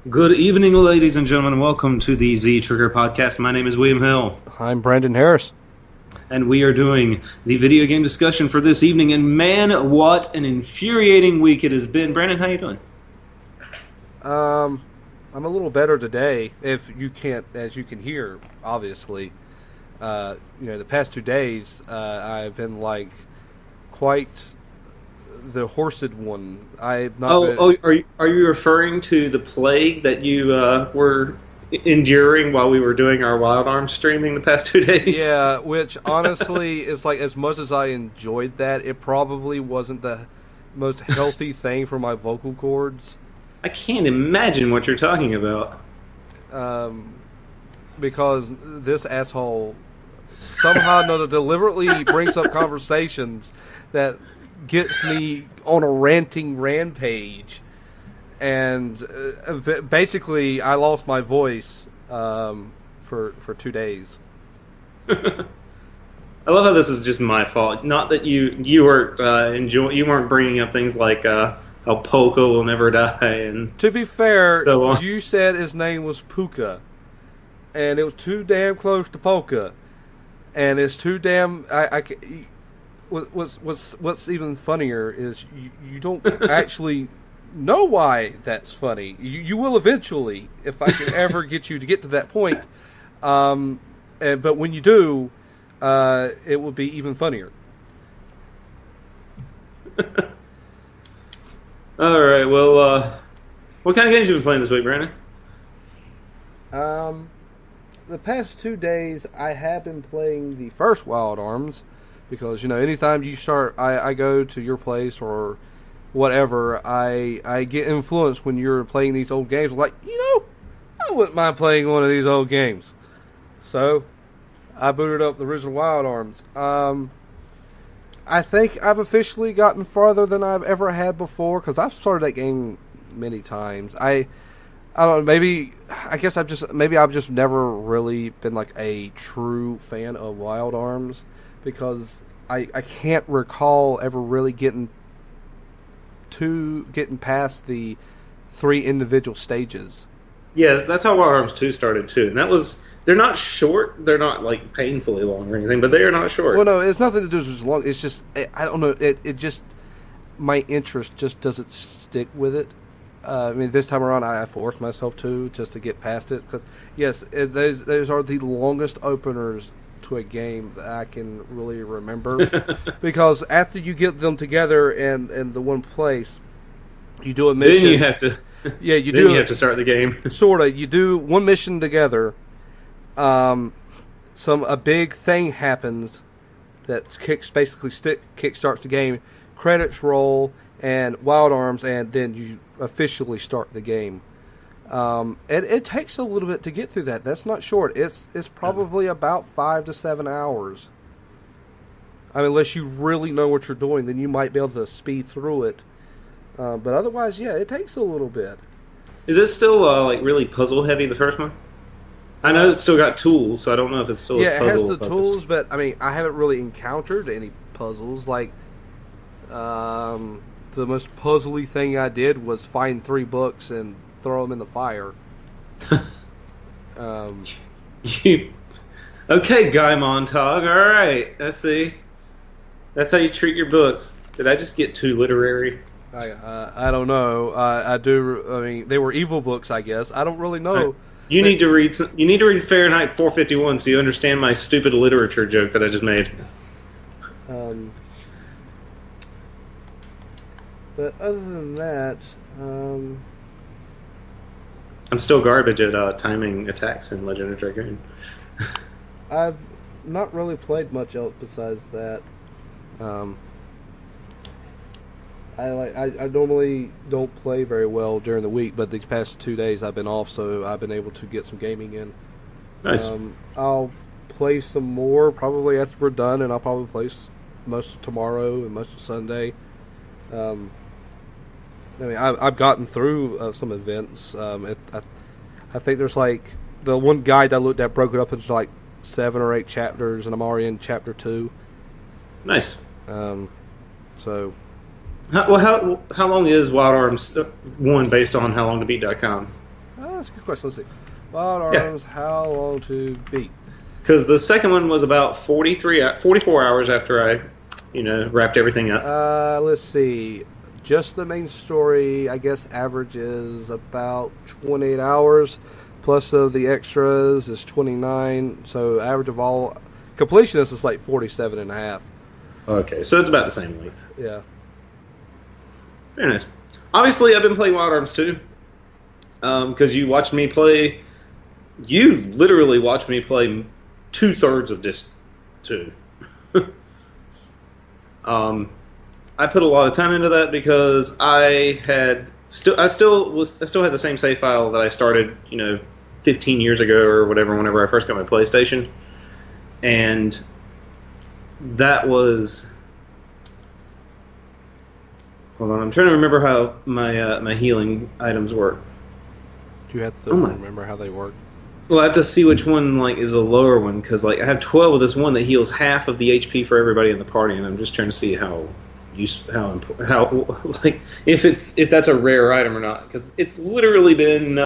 Good evening, ladies and gentlemen. Welcome to the Z Trigger Podcast. My name is William Hill, I'm Brandon Harris. and we are doing the video game discussion for this evening. And man, what an infuriating week it has been. Brandon, how you doing? I'm a little better today. If you can't, as you can hear, obviously, the past 2 days I've been like quite the horsed one. I've not. Are you referring to the plague that you were enduring while we were doing our Wild Arms streaming the past 2 days? Yeah, which honestly is like, as much as I enjoyed that, it probably wasn't the most healthy thing for my vocal cords. I can't imagine what you're talking about. Because this asshole somehow or another deliberately brings up conversations that gets me on a ranting rampage, and basically I lost my voice for 2 days. I love how this is just my fault. Not that you weren't you weren't bringing up things like how Poco will never die. And To be fair, so you said his name was Puka, and it was too damn close to Polka, and it's too damn. What's even funnier is you don't actually know why that's funny. You will eventually, if I can ever get you to get to that point. But when you do, it will be even funnier. All right. Well, what kind of games have you been playing this week, Brandon? The past 2 days, I have been playing the first Wild Arms, because anytime you start, I go to your place or whatever, I get influenced when you're playing these old games. Like, I wouldn't mind playing one of these old games. So I booted up the original Wild Arms. I think I've officially gotten farther than I've ever had before, because I've started that game many times. I don't know, maybe I've just never really been like a true fan of Wild Arms, because I can't recall ever really getting past the 3 individual stages. Yes, that's how Wild Arms 2 started too, and they're not short. They're not like painfully long or anything, but they are not short. Well, no, it's nothing to do with long. It's just, I don't know. It just, my interest just doesn't stick with it. This time around, I forced myself just to get past it, because yes, those are the longest openers to a game that I can really remember. Because after you get them together in the one place, you do a mission. Then you have to. Yeah, you then you have to start the game. Sorta. You do one mission together. A big thing happens that kickstarts the game. Credits roll and Wild Arms, and then you officially start the game. And it takes a little bit to get through that. That's not short. It's probably about 5 to 7 hours. Unless you really know what you're doing, then you might be able to speed through it. But otherwise, yeah, it takes a little bit. Is it still really puzzle heavy, the first one? I know it's still got tools, so I don't know if it's still as puzzle. Yeah, it has the tools, but I haven't really encountered any puzzles. Like, the most puzzly thing I did was find 3 books and throw them in the fire. Okay, Guy Montag. All right, I see. That's how you treat your books. Did I just get too literary? I don't know. I do. They were evil books, I guess. I don't really know. You need to read. You need to read Fahrenheit 451 so you understand my stupid literature joke that I just made. But other than that, I'm still garbage at timing attacks in Legend of Dragoon. I've not really played much else besides that. I normally don't play very well during the week, but these past 2 days I've been off, so I've been able to get some gaming in. Nice. I'll play some more probably after we're done, and I'll probably play most of tomorrow and most of Sunday. I've gotten through some events. I think there's like the one guide I looked at broke it up into like 7 or 8 chapters, and I'm already in chapter 2. Nice. So. How long is Wild Arms 1 based on HowLongToBeat.com? Oh, that's a good question. Let's see. Wild Arms, how long to beat? Because the second one was about 44 hours after I, wrapped everything up. Let's see. Just the main story, I guess, average is about 28 hours. Plus of the extras is 29. So average of all completionist is like 47 and a half. Okay, so it's about the same length. Yeah. Very nice. Obviously, I've been playing Wild Arms too. Because you watched me play. You literally watched me play 2/3 of this too. I put a lot of time into that because I still had the same save file that I started, 15 years ago or whatever, whenever I first got my PlayStation, and that was. Hold on, I'm trying to remember how my healing items work. Do you have to remember how they work? Well, I have to see which one is a lower one because I have 12 of this one that heals half of the HP for everybody in the party, and I'm just trying to see if that's a rare item or not, because it's literally been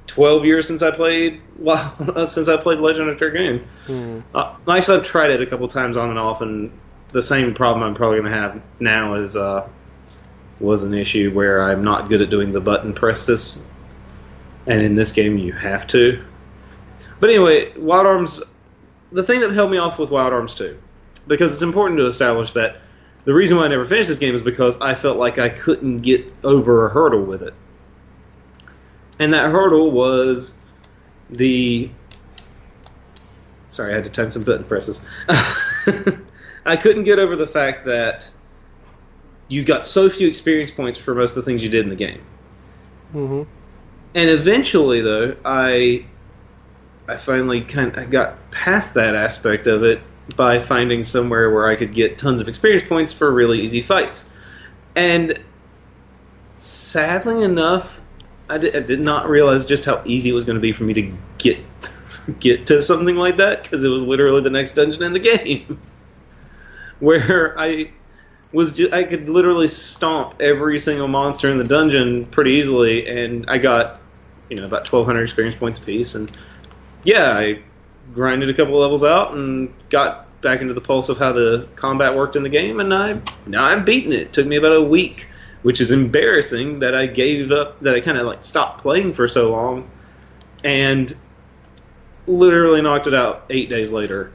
12 years since I played Legend of Dragoon. Actually, I've tried it a couple times on and off, and the same problem I'm probably going to have now was an issue where I'm not good at doing the button presses. And in this game, you have to. But anyway, Wild Arms, the thing that held me off with Wild Arms 2, because it's important to establish that the reason why I never finished this game is because I felt like I couldn't get over a hurdle with it. And that hurdle was Sorry, I had to time some button presses. I couldn't get over the fact that you got so few experience points for most of the things you did in the game. Mm-hmm. And eventually, though, I finally kind of got past that aspect of it by finding somewhere where I could get tons of experience points for really easy fights. And sadly enough, I did not realize just how easy it was going to be for me to get to something like that, because it was literally the next dungeon in the game, where I could literally stomp every single monster in the dungeon pretty easily, and I got about 1,200 experience points apiece, and I grinded a couple levels out and got back into the pulse of how the combat worked in the game, and now I'm beating it. It took me about a week, which is embarrassing that I gave up, that I kind of stopped playing for so long, and literally knocked it out 8 days later.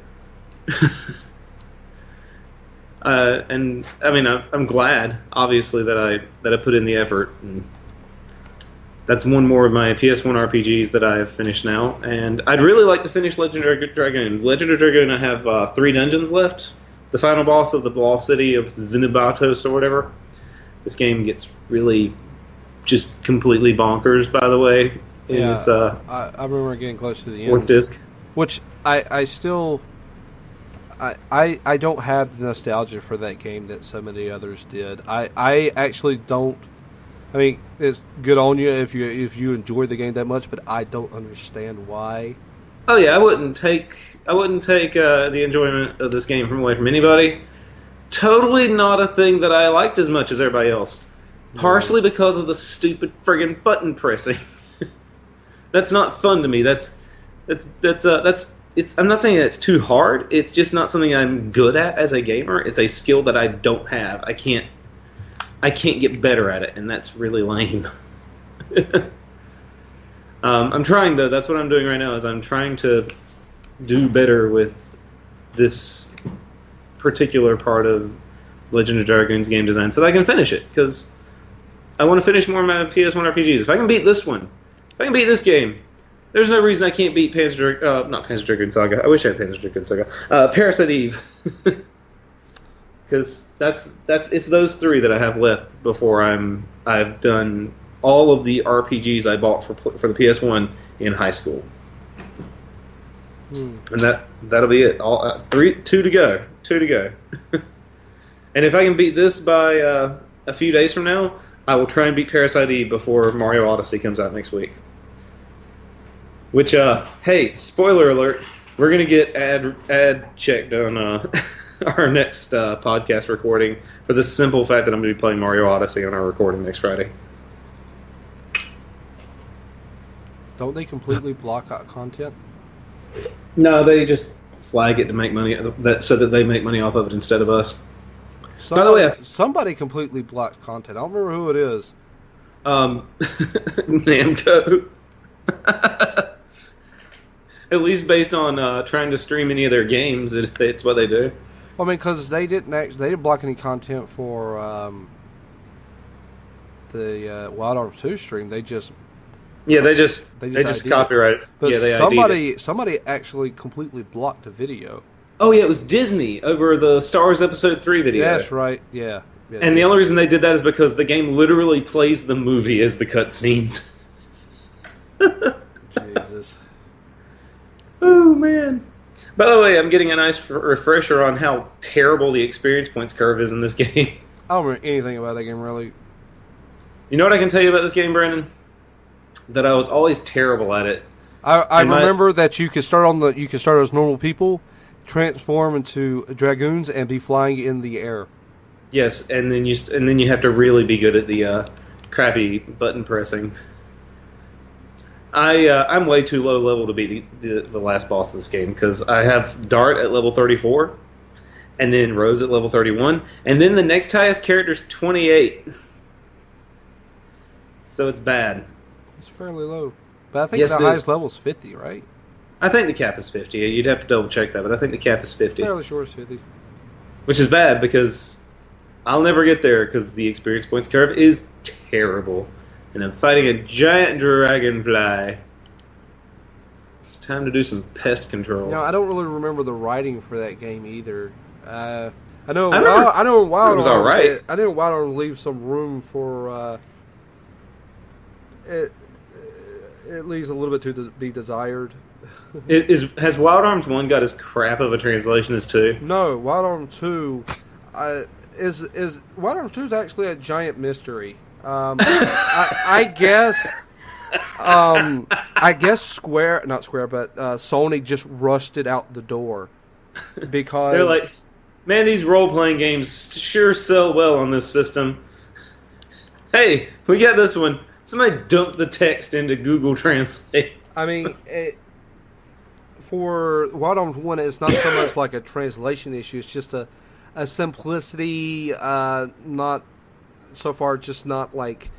And I mean, I'm glad, obviously, that I put in the effort. And that's one more of my PS1 RPGs that I have finished now, and I'd really like to finish Legend of Dragoon. Legend of Dragoon, I have 3 dungeons left. The final boss of the Ball City of Zenibatos or whatever. This game gets really just completely bonkers, by the way. Yeah, it's I remember getting close to the fourth end. disc. Which I still... I don't have the nostalgia for that game that so many others did. I actually don't. I mean, it's good on you if you enjoy the game that much, but I don't understand why. Oh yeah, I wouldn't take the enjoyment of this game away from anybody. Totally not a thing that I liked as much as everybody else. Partially because of the stupid friggin' button pressing. That's not fun to me. I'm not saying that it's too hard. It's just not something I'm good at as a gamer. It's a skill that I don't have. I can't get better at it, and that's really lame. I'm trying, though. That's what I'm doing right now, is I'm trying to do better with this particular part of Legend of Dragoon's game design so that I can finish it, because I want to finish more of my PS1 RPGs. If I can beat this one, if I can beat this game, there's no reason I can't beat not Panzer Dragoon Saga. I wish I had Panzer Dragoon Saga. Parasite Eve. Because it's those 3 that I have left before I've done all of the RPGs I bought for the PS1 in high school. And that'll be it. 2 to go. 2 to go. And if I can beat this by a few days from now, I will try and beat Parasite Eve before Mario Odyssey comes out next week. Which, hey, spoiler alert, we're going to get ad checked on our next podcast recording for the simple fact that I'm going to be playing Mario Odyssey on our recording next Friday. Don't they completely block out content? No, they just flag it to make money so that they make money off of it instead of us. By the way, somebody completely blocked content. I don't remember who it is. Namco. At least based on trying to stream any of their games, it's what they do. Well, I mean, because they didn't block any content for the Wild Arms 2 stream. They just copyright. But they somebody actually completely blocked a video. Oh yeah, it was Disney over the Star Wars Episode 3 video. That's right. Yeah. And the only reason they did that is because the game literally plays the movie as the cutscenes. Jesus. Oh man. By the way, I'm getting a nice refresher on how terrible the experience points curve is in this game. I don't remember anything about that game, really. You know what I can tell you about this game, Brandon? That I was always terrible at it. I remember that you could start as normal people, transform into dragoons, and be flying in the air. Yes, and then you have to really be good at the crappy button pressing. I'm way too low level to be the last boss of this game because I have Dart at level 34, and then Rose at level 31, and then the next highest character is 28. So it's bad. It's fairly low, but I think the highest level is 50, right? I think the cap is 50. You'd have to double check that, but I think the cap is 50. Fairly sure it's 50. Which is bad because I'll never get there because the experience points curve is terrible. And I'm fighting a giant dragonfly. It's time to do some pest control. No, I don't really remember the writing for that game either. I know Wild Arms. All right. I know Wild Arms leaves some room for it leaves a little bit to be desired. Has Wild Arms 1 got as crap of a translation as 2? No, Wild Arms 2 is Wild Arms 2 is actually a giant mystery. I guess Sony just rushed it out the door because they're like, man, these role-playing games sure sell well on this system. Hey, we got this one. Somebody dump the text into Google Translate. I mean, for Wild Arms 1, it's not so much like a translation issue. It's just a simplicity, not so far, just not like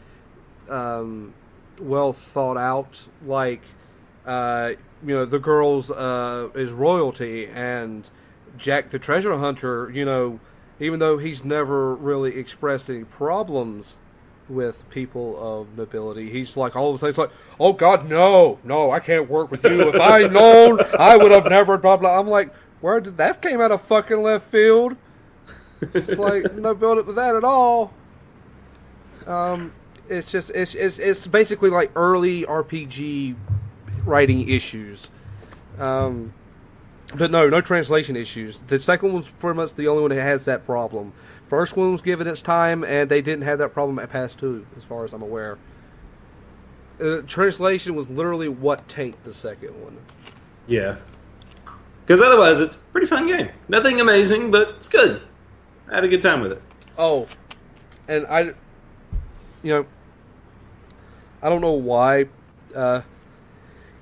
well thought out. Like, the girls is royalty, and Jack the treasure hunter, even though he's never really expressed any problems with people of nobility, he's like all of a sudden, it's like, oh God, no, I can't work with you. If I'd known, I would have never, blah blah. I'm like, where did that came out of fucking left field? It's like, no build up with that at all. It's basically like early RPG writing issues. But no translation issues. The second one's pretty much the only one that has that problem. First one was given its time, and they didn't have that problem at Pass 2, as far as I'm aware. Translation was literally what tanked the second one. Yeah. Because otherwise, it's a pretty fun game. Nothing amazing, but it's good. I had a good time with it. Oh, and I don't know why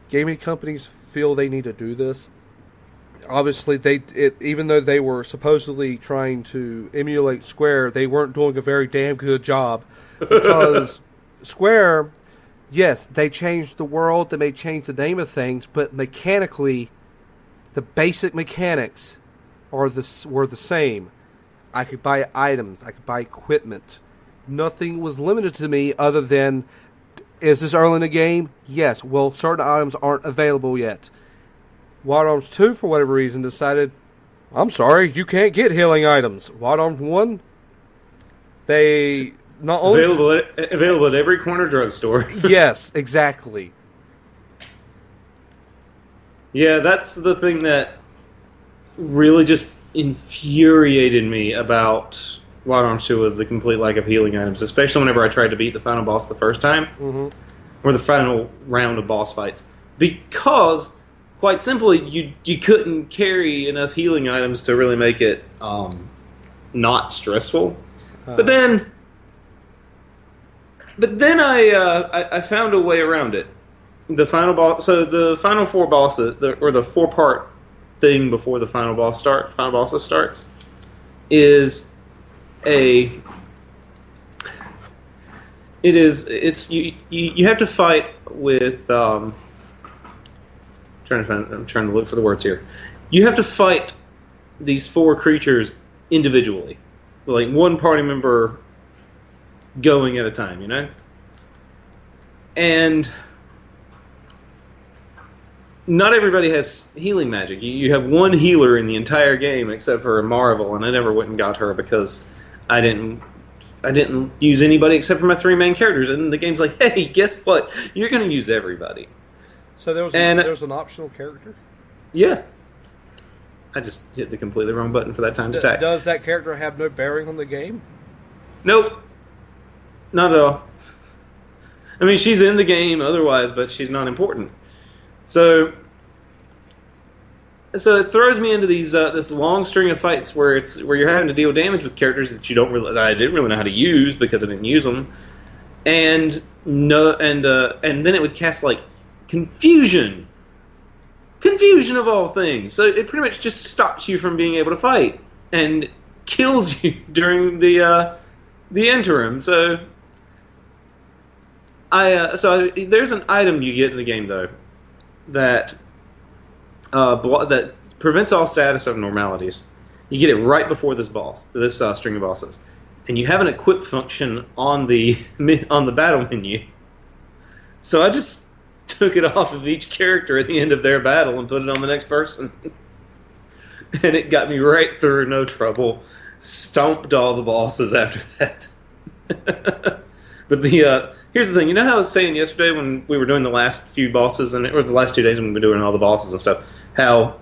gaming companies feel they need to do this. Obviously, even though they were supposedly trying to emulate Square, they weren't doing a very damn good job. Because Square, yes, they changed the world, they may change the name of things, but mechanically, the basic mechanics were the same. I could buy items, I could buy equipment. Nothing was limited to me other than, is this early in the game? Yes. Well, certain items aren't available yet. Wild Arms 2, for whatever reason, decided, I'm sorry, you can't get healing items. Wild Arms 1, they not only... Available at every corner drugstore. Yes, exactly. Yeah, that's the thing that really just infuriated me about Wild Arms 2 was the complete lack of healing items, especially whenever I tried to beat the final boss the first time, or the final round of boss fights. Because, quite simply, you couldn't carry enough healing items to really make it not stressful. But then I found a way around it. the final boss. So the final four bosses, or the 4-part thing before the final bosses starts, is a. You have to fight with. I'm trying to look for the words here. You have to fight these 4 creatures individually, like one party member going at a time, and not everybody has healing magic. You have one healer in the entire game except for Marvel, and I never went and got her because I didn't use anybody except for my 3 main characters, and the game's like, hey, guess what? You're going to use everybody. So there was an optional character? Yeah. I just hit the completely wrong button for that time to attack. Does that character have no bearing on the game? Nope. Not at all. I mean, she's in the game otherwise, but she's not important. So it throws me into these this long string of fights where you're having to deal damage with characters that I didn't really know how to use because I didn't use them, and then it would cast like confusion of all things. So it pretty much just stops you from being able to fight and kills you during the interim. So there's an item you get in the game though that prevents all status abnormalities. You get it right before this string of bosses, and you have an equip function on the battle menu. So I just took it off of each character at the end of their battle and put it on the next person, and it got me right through, no trouble. Stomped all the bosses after that. But here's the thing. You know how I was saying yesterday when we were doing the last few bosses, or the last 2 days when we were doing all the bosses and stuff, how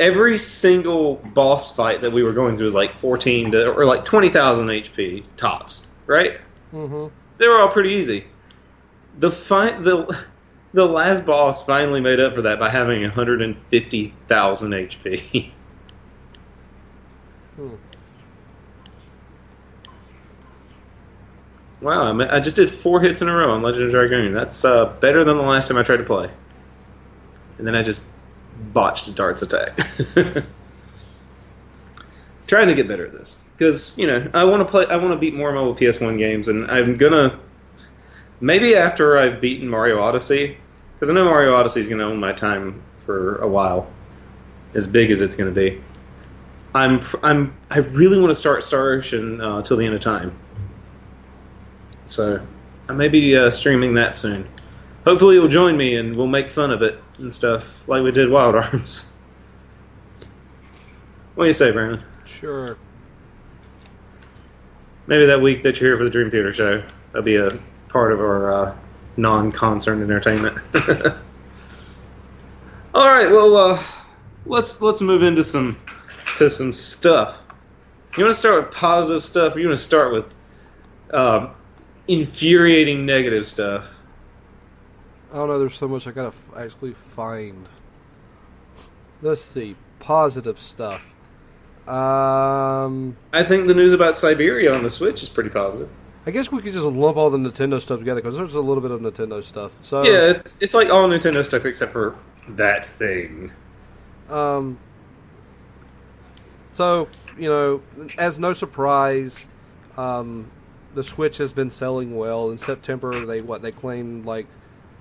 every single boss fight that we were going through was like 14 or like 20,000 HP tops, right? Mm-hmm. They were all pretty easy. The last boss finally made up for that by having 150,000 HP. Wow, I just did 4 hits in a row on Legend of Dragoon. That's better than the last time I tried to play. And then I just botched a darts attack. Trying to get better at this. Because, I want to beat more mobile PS1 games, and I'm gonna... Maybe after I've beaten Mario Odyssey, because I know Mario Odyssey is going to own my time for a while, as big as it's going to be. I really want to start Star Ocean till the end of time. So I may be streaming that soon. Hopefully you'll join me and we'll make fun of it and stuff like we did Wild Arms. What do you say, Brandon? Sure. Maybe that week that you're here for the Dream Theater show, that'll be a part of our non-concert entertainment. All right, well, let's move into some stuff. You want to start with positive stuff, or you want to start with infuriating negative stuff? I don't know. There's so much I gotta actually find. Let's see. Positive stuff. I think the news about Siberia on the Switch is pretty positive. I guess we could just lump all the Nintendo stuff together because there's a little bit of Nintendo stuff. So yeah, it's like all Nintendo stuff except for that thing. So as no surprise, the Switch has been selling well. In September, they claimed like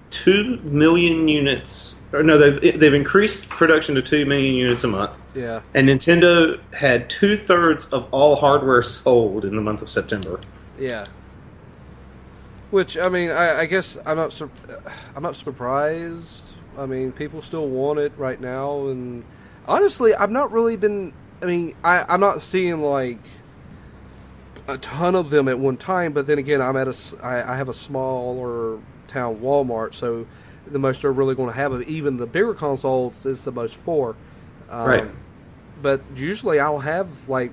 2 million units. Or no, they've increased production to 2 million units a month. Yeah. And Nintendo had 2/3 of all hardware sold in the month of September. Yeah. Which, I mean, I guess I'm not surprised. I mean, people still want it right now, and honestly, I've not really been. I mean, I'm not seeing like a ton of them at one time. But then again, I have a smaller town Walmart, so the most they're really going to have of even the bigger consoles is the most 4. Right. But usually I'll have like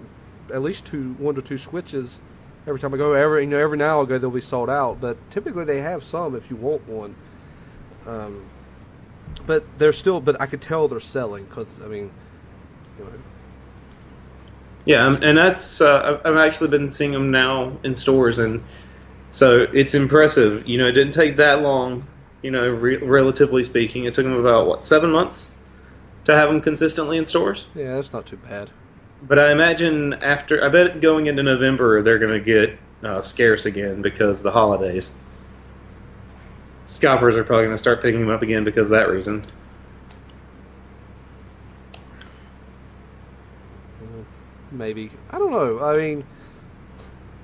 at least 1 to 2 Switches every time I go. Every now and again they'll be sold out, but typically they have some if you want one. But they're still. But I could tell they're selling because I mean. Yeah, and that's I've actually been seeing them now in stores, and so it's impressive. It didn't take that long relatively speaking. It took them about, 7 months to have them consistently in stores. Yeah, that's not too bad. But I imagine I bet going into November, they're going to get scarce again because of the holidays. Scalpers are probably going to start picking them up again because of that reason. Maybe. I don't know. I mean,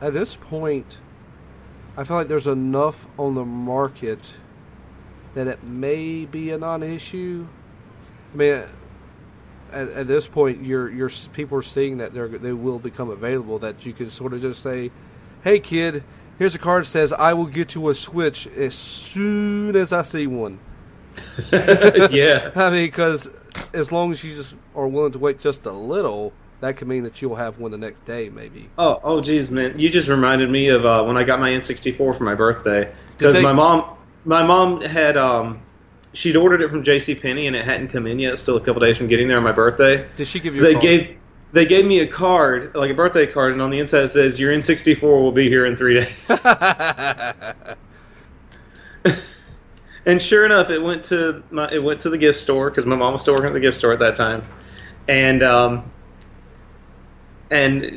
at this point, I feel like there's enough on the market that it may be a non-issue. I mean, at this point, your people are seeing that they will become available. That you can sort of just say, "Hey, kid, here's a card that says I will get you a Switch as soon as I see one." Yeah. I mean, because as long as you just are willing to wait just a little, that could mean that you'll have one the next day, maybe. Oh, geez, man! You just reminded me of when I got my N64 for my birthday because my mom had she'd ordered it from JCPenney and it hadn't come in yet. Still a couple days from getting there on my birthday. Did she give you a card? They gave me a card, like a birthday card, and on the inside it says, "Your N64 will be here in 3 days." And sure enough, it went to the gift store because my mom was still working at the gift store at that time, and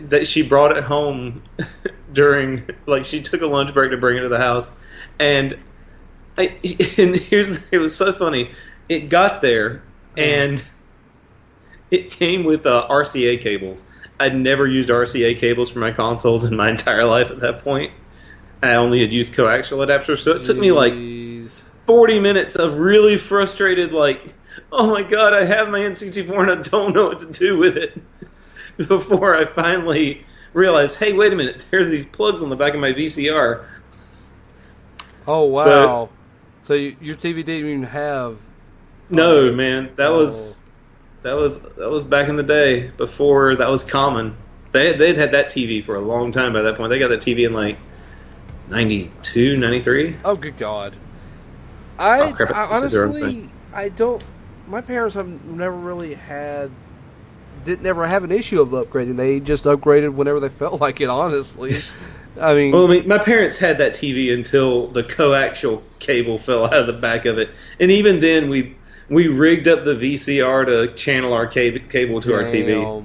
that she brought it home during, like, she took a lunch break to bring it to the house, and it was so funny. It got there, and it came with RCA cables. I'd never used RCA cables for my consoles in my entire life at that point. I only had used coaxial adapters, so it took me like 40 minutes of really frustrated, like, oh my god, I have my N64 and I don't know what to do with it. Before I finally realized, hey, wait a minute, there's these plugs on the back of my VCR. Oh, wow. So your TV didn't even have... No, man. That was back in the day, before that was common. They'd had that TV for a long time by that point. They got that TV in, like, 92, 93. Oh, good God. I honestly, I don't... My parents have never really didn't ever have an issue of upgrading. They just upgraded whenever they felt like it, honestly. I mean, my parents had that TV until the coaxial cable fell out of the back of it. And even then, we rigged up the VCR to channel our cable to our TV.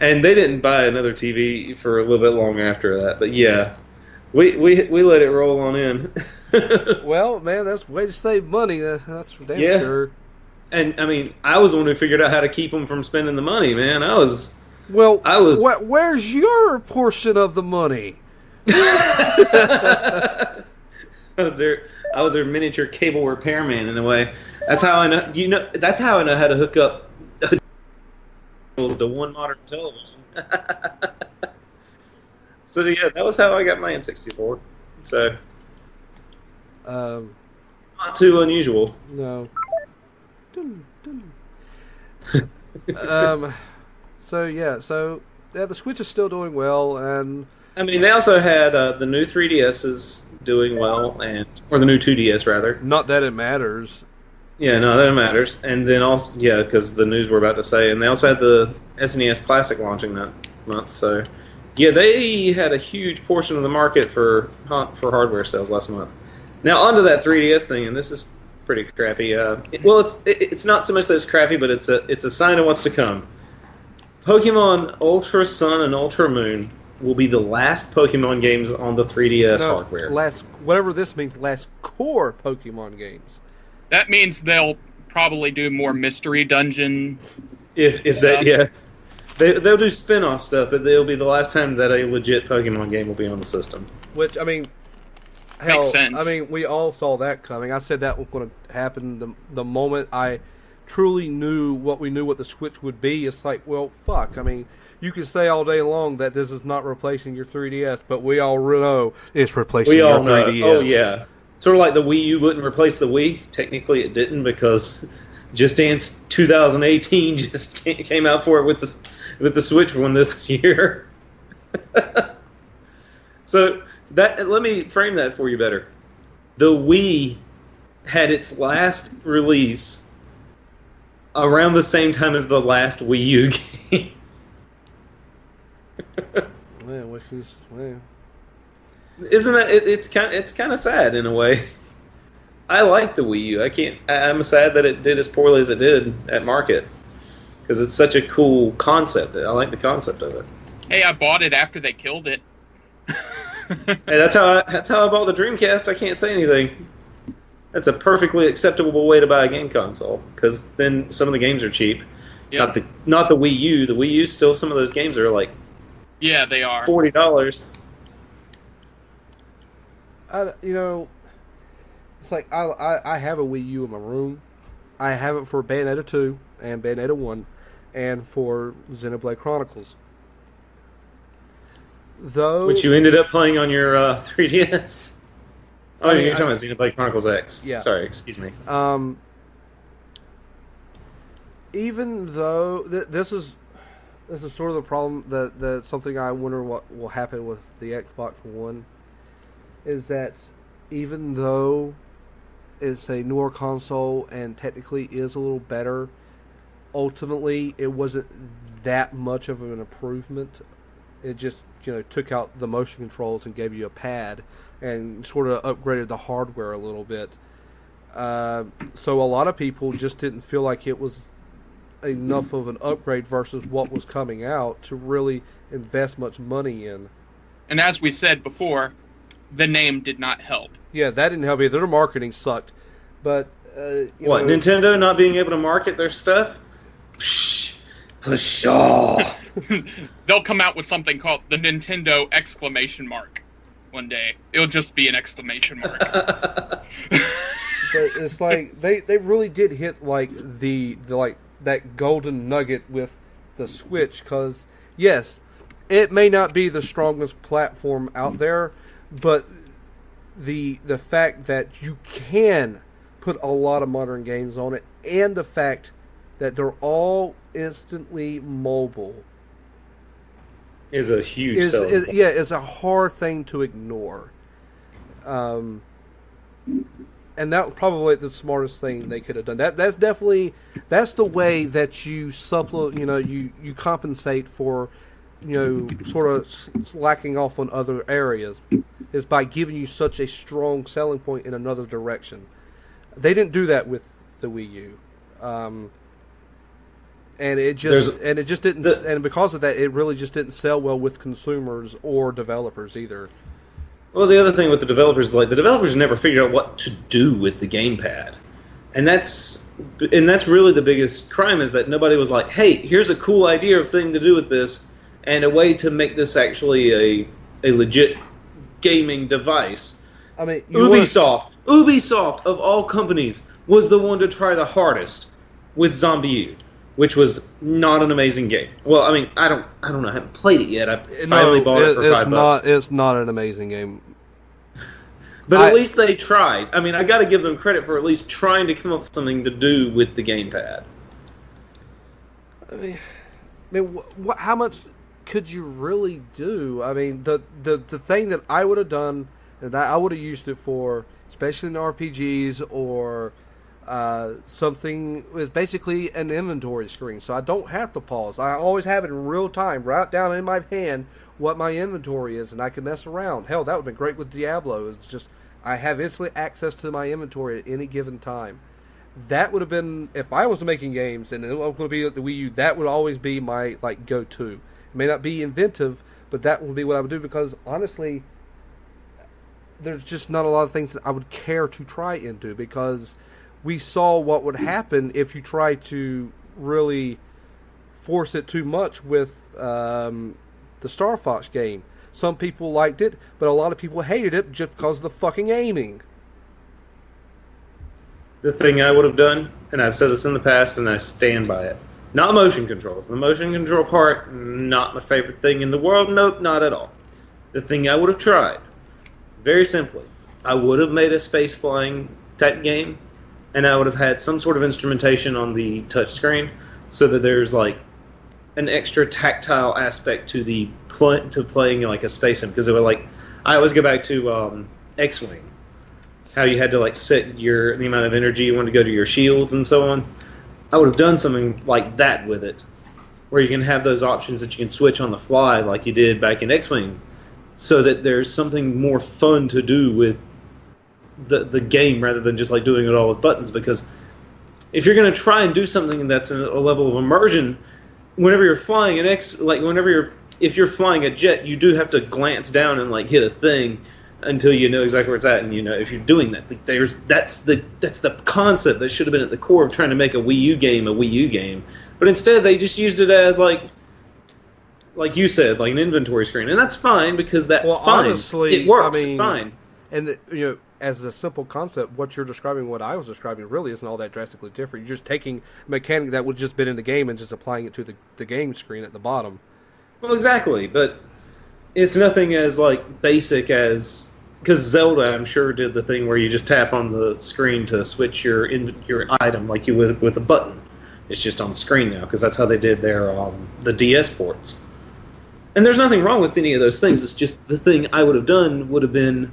And they didn't buy another TV for a little bit long after that. But yeah, we let it roll on in. Well, man, that's a way to save money. That's for damn sure. And, I mean, I was the one who figured out how to keep them from spending the money, man. Where's your portion of the money? I was their miniature cable repairman in a way. That's how I know. That's how I know how to hook up to one modern television. So yeah, that was how I got my N64. So, not too unusual. No. So the Switch is still doing well, and I mean, they also had the new 3DSs doing well, or the new 2DS rather. Not that it matters. Yeah, no, that matters. And then also, yeah, because the news we're about to say, and they also had the SNES Classic launching that month. So, yeah, they had a huge portion of the market for hardware sales last month. Now onto that 3DS thing, and this is pretty crappy. It's not so much that it's crappy, but it's a sign of what's to come. Pokemon Ultra Sun and Ultra Moon will be the last Pokemon games on the 3DS hardware. Whatever this means, last core Pokemon games. That means they'll probably do more mystery dungeon. If they'll do spin-off stuff, but they'll be the last time that a legit Pokemon game will be on the system. Which, I mean, makes sense. I mean, we all saw that coming. I said that was going to happen the moment I truly knew what the Switch would be. It's like, well, fuck. I mean, you can say all day long that this is not replacing your 3DS, but we all know it's replacing your 3DS. Oh, yeah. Sort of like the Wii U wouldn't replace the Wii. Technically, it didn't, because Just Dance 2018 just came out for it with the Switch one this year. So let me frame that for you better. The Wii had its last release around the same time as the last Wii U game. Man, Isn't that it's kind of sad in a way? I like the Wii U. I'm sad that it did as poorly as it did at market because it's such a cool concept. I like the concept of it. Hey, I bought it after they killed it. Hey, that's how I bought the Dreamcast. I can't say anything. That's a perfectly acceptable way to buy a game console because then some of the games are cheap. Yep. Not the Wii U. The Wii U still some of those games are like they are $40. It's like I have a Wii U in my room. I have it for Bayonetta 2 and Bayonetta 1 and for Xenoblade Chronicles. Which you ended up playing on your 3DS. Oh, you're talking about Xenoblade Chronicles X. Yeah. Sorry, excuse me. Even though this is sort of the problem that something I wonder what will happen with the Xbox One is that even though it's a newer console and technically is a little better, ultimately it wasn't that much of an improvement. It just took out the motion controls and gave you a pad and sort of upgraded the hardware a little bit. So a lot of people just didn't feel like it was enough of an upgrade versus what was coming out to really invest much money in. And as we said before, the name did not help. Yeah, that didn't help either. Their marketing sucked. But Nintendo not being able to market their stuff? Pshaw. They'll come out with something called the Nintendo exclamation mark one day. It'll just be an exclamation mark. But it's like they really did hit like the that golden nugget with the Switch, because yes, it may not be the strongest platform out there, but the fact that you can put a lot of modern games on it, and the fact that they're all instantly mobile is a huge is a hard thing to ignore. And that was probably the smartest thing they could have done. That's the way that you you compensate for sort of slacking off on other areas, is by giving you such a strong selling point in another direction. They didn't do that with the Wii U. And it just didn't, and because of that, it really just didn't sell well with consumers or developers either. Well, the other thing with the developers, the developers never figured out what to do with the gamepad, and that's really the biggest crime, is that nobody was like, "Hey, here's a cool idea of thing to do with this, and a way to make this actually a legit gaming device." I mean, Ubisoft of all companies was the one to try the hardest with ZombiU, which was not an amazing game. Well, I mean, I don't know. I haven't played it yet. I finally bought it for $5. It's not an amazing game. But at least they tried. I mean, I got to give them credit for at least trying to come up with something to do with the gamepad. I mean, how much could you really do? I mean, the thing that I would have done, and that I would have used it for, especially in RPGs or something, is basically an inventory screen, so I don't have to pause. I always have it in real time, right down in my hand, what my inventory is, and I can mess around. Hell, that would have been great with Diablo. It's just I have instant access to my inventory at any given time. That would have been, if I was making games and it was going to be the Wii U, that would always be my go-to. It may not be inventive, but that would be what I would do, because honestly, there's just not a lot of things that I would care to try into, because we saw what would happen if you try to really force it too much with the Star Fox game. Some people liked it, but a lot of people hated it just because of the fucking aiming. The thing I would have done, and I've said this in the past and I stand by it, not motion controls. The motion control part, not my favorite thing in the world. Nope, not at all. The thing I would have tried, very simply, I would have made a space flying type game, and I would have had some sort of instrumentation on the touch screen so that there's an extra tactile aspect to playing like a space sim, because they were I always go back to X-Wing, how you had to set the amount of energy you wanted to go to your shields and so on. I would have done something like that with it, where you can have those options that you can switch on the fly like you did back in X-Wing, so that there's something more fun to do with the game rather than just like doing it all with buttons. Because if you're going to try and do something that's a level of immersion, whenever you're flying if you're flying a jet, you do have to glance down and like hit a thing until you know exactly where it's at, and you know if you're doing that. That's the concept that should have been at the core of trying to make a Wii U game a Wii U game. But instead, they just used it as like you said, like an inventory screen, and that's fine because that's fine. Honestly, it works. It's fine. And as a simple concept, what you're describing, what I was describing, really isn't all that drastically different. You're just taking a mechanic that would just been in the game and just applying it to the game screen at the bottom. Well, exactly, but it's nothing as like basic as, because Zelda, I'm sure, did the thing where you just tap on the screen to switch your item like you would with a button. It's just on the screen now because that's how they did their the DS ports. And there's nothing wrong with any of those things. It's just the thing I would have done would have been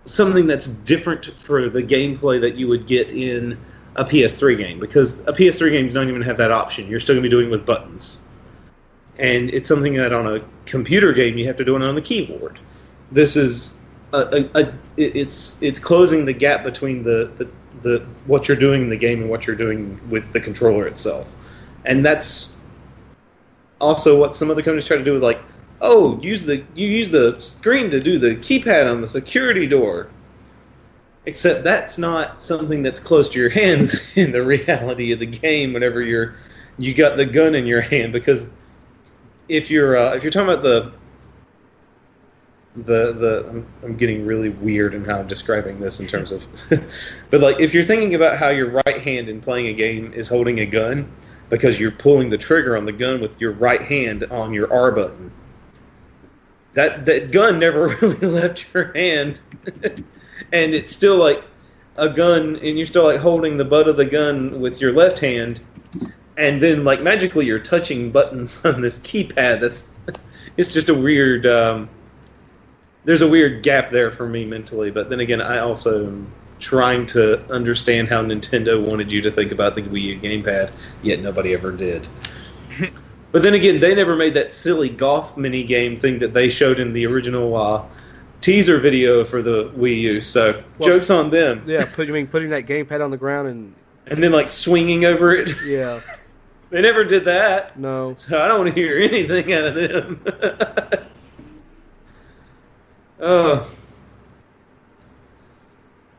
something that's different for the gameplay that you would get in a PS3 game, because a PS3 game don't even have that option. You're still going to be doing it with buttons. And it's something that on a computer game you have to do it on the keyboard. This is it's closing the gap between the what you're doing in the game and what you're doing with the controller itself. And that's also what some other companies try to do with, like, oh, you use the screen to do the keypad on the security door. Except that's not something that's close to your hands in the reality of the game whenever you got the gun in your hand. Because if you're talking about I'm getting really weird in how I'm describing this in terms of but like if you're thinking about how your right hand in playing a game is holding a gun because you're pulling the trigger on the gun with your right hand on your R button, that gun never really left your hand and it's still like a gun, and you're still like holding the butt of the gun with your left hand, and then like magically you're touching buttons on this keypad. It's just a weird there's a weird gap there for me mentally. But then again, I also am trying to understand how Nintendo wanted you to think about the Wii U gamepad, yet nobody ever did. But then again, they never made that silly golf mini game thing that they showed in the original teaser video for the Wii U. So joke's on them. Yeah, putting that gamepad on the ground and then like swinging over it. Yeah, they never did that. No. So I don't want to hear anything out of them.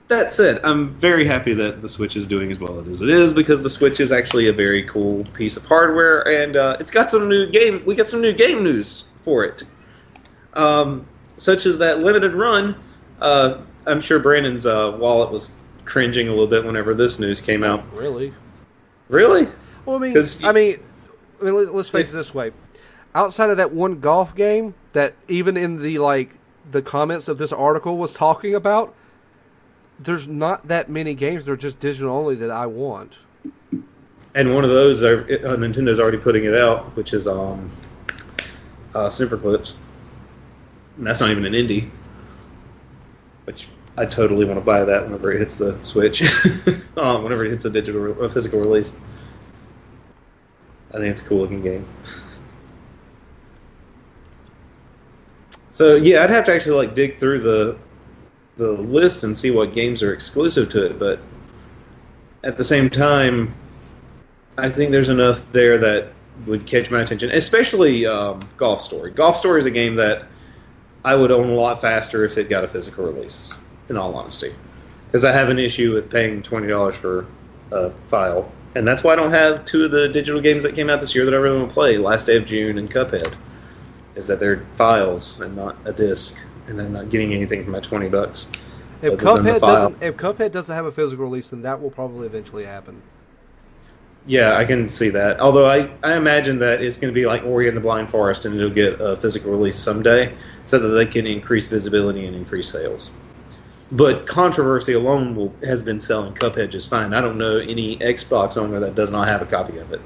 That said, I'm very happy that the Switch is doing as well as it is, because the Switch is actually a very cool piece of hardware, and it's got some new game. We got some new game news for it, such as that limited run. I'm sure Brandon's wallet was cringing a little bit whenever this news came out. Really? Really? Well, I mean, let's face it this way. Outside of that one golf game that even in the comments of this article was talking about, there's not that many games that are just digital only that I want. And one of those, Nintendo's already putting it out, which is Super Clips. And that's not even an indie. Which I totally want to buy that whenever it hits the Switch. Whenever it hits a physical release. I think it's a cool looking game. So yeah, I'd have to actually dig through the list and see what games are exclusive to it, but at the same time, I think there's enough there that would catch my attention, especially Golf Story. Golf Story is a game that I would own a lot faster if it got a physical release, in all honesty, because I have an issue with paying $20 for a file, and that's why I don't have two of the digital games that came out this year that I really want to play, Last Day of June and Cuphead, is that they're files and not a disc. And I'm not getting anything for my $20. If Cuphead doesn't have a physical release, then that will probably eventually happen. Yeah, I can see that. Although I imagine that it's going to be like Ori and the Blind Forest, and it'll get a physical release someday, so that they can increase visibility and increase sales. But controversy alone has been selling Cuphead just fine. I don't know any Xbox owner that does not have a copy of it.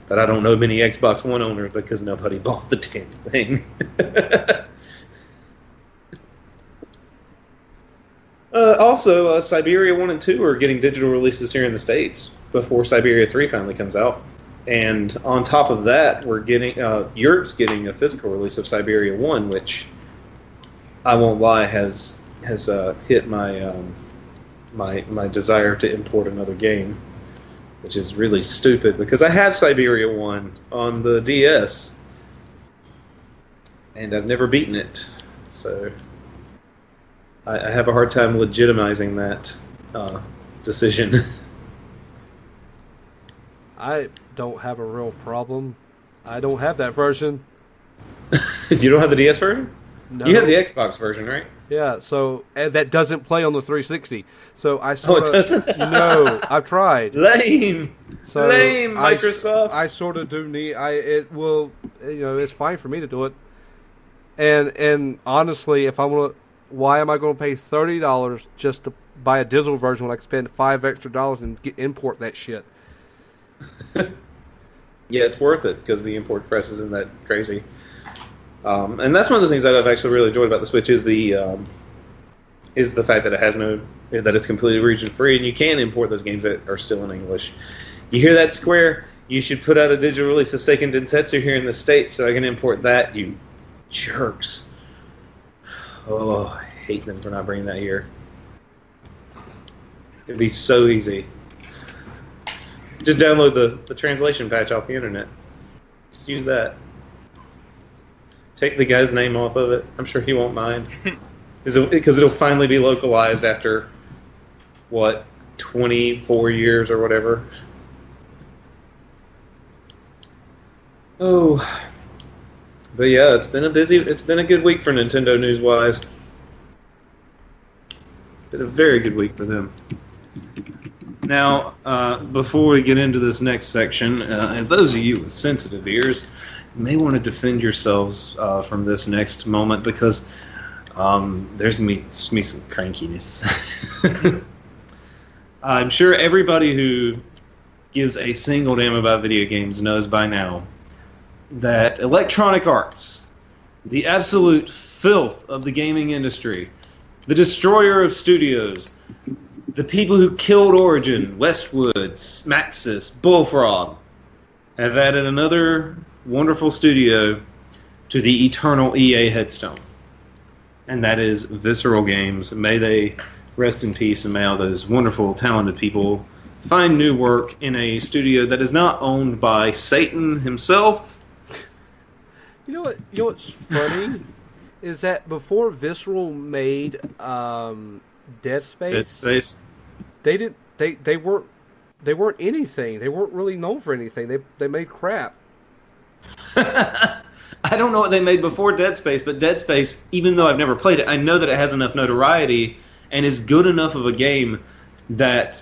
But I don't know many Xbox One owners because nobody bought the damn thing. Also, Siberia 1 and 2 are getting digital releases here in the States before Siberia 3 finally comes out. And on top of that, we're getting Europe's getting a physical release of Siberia 1, which, I won't lie, has has hit my desire to import another game, which is really stupid because I have Siberia 1 on the DS, and I've never beaten it, so I have a hard time legitimizing that decision. I don't have a real problem. I don't have that version. You don't have the DS version? No. You have the Xbox version, right? Yeah, so that doesn't play on the 360. So I Oh, sort it of doesn't? no, I've tried. Lame! So Lame, Microsoft! I sort of do need. It will, it's fine for me to do it. And honestly, if I want to, why am I going to pay $30 just to buy a digital version when I can spend $5 extra and import that shit? Yeah, it's worth it because the import press isn't that crazy. And that's one of the things that I've actually really enjoyed about the Switch is the fact that that it's completely region free and you can import those games that are still in English. You hear that, Square? You should put out a digital release of Seiken Densetsu here in the States so I can import that, you jerks. Oh, I hate them for not bringing that here. It'd be so easy. Just download the translation patch off the internet. Just use that. Take the guy's name off of it. I'm sure he won't mind. Because it'll finally be localized after, 24 years or whatever. Oh. But yeah, it's been a good week for Nintendo news-wise. Been a very good week for them. Now, before we get into this next section, and those of you with sensitive ears, you may want to defend yourselves from this next moment because there's going to be some crankiness. I'm sure everybody who gives a single damn about video games knows by now that Electronic Arts, the absolute filth of the gaming industry, the destroyer of studios, the people who killed Origin, Westwood, Maxis, Bullfrog, have added another wonderful studio to the eternal EA headstone. And that is Visceral Games. May they rest in peace, and may all those wonderful, talented people find new work in a studio that is not owned by Satan himself. You know what's funny is that before Visceral made Dead Space, they weren't anything. They weren't really known for anything. They made crap. I don't know what they made before Dead Space, but Dead Space, even though I've never played it, I know that it has enough notoriety and is good enough of a game that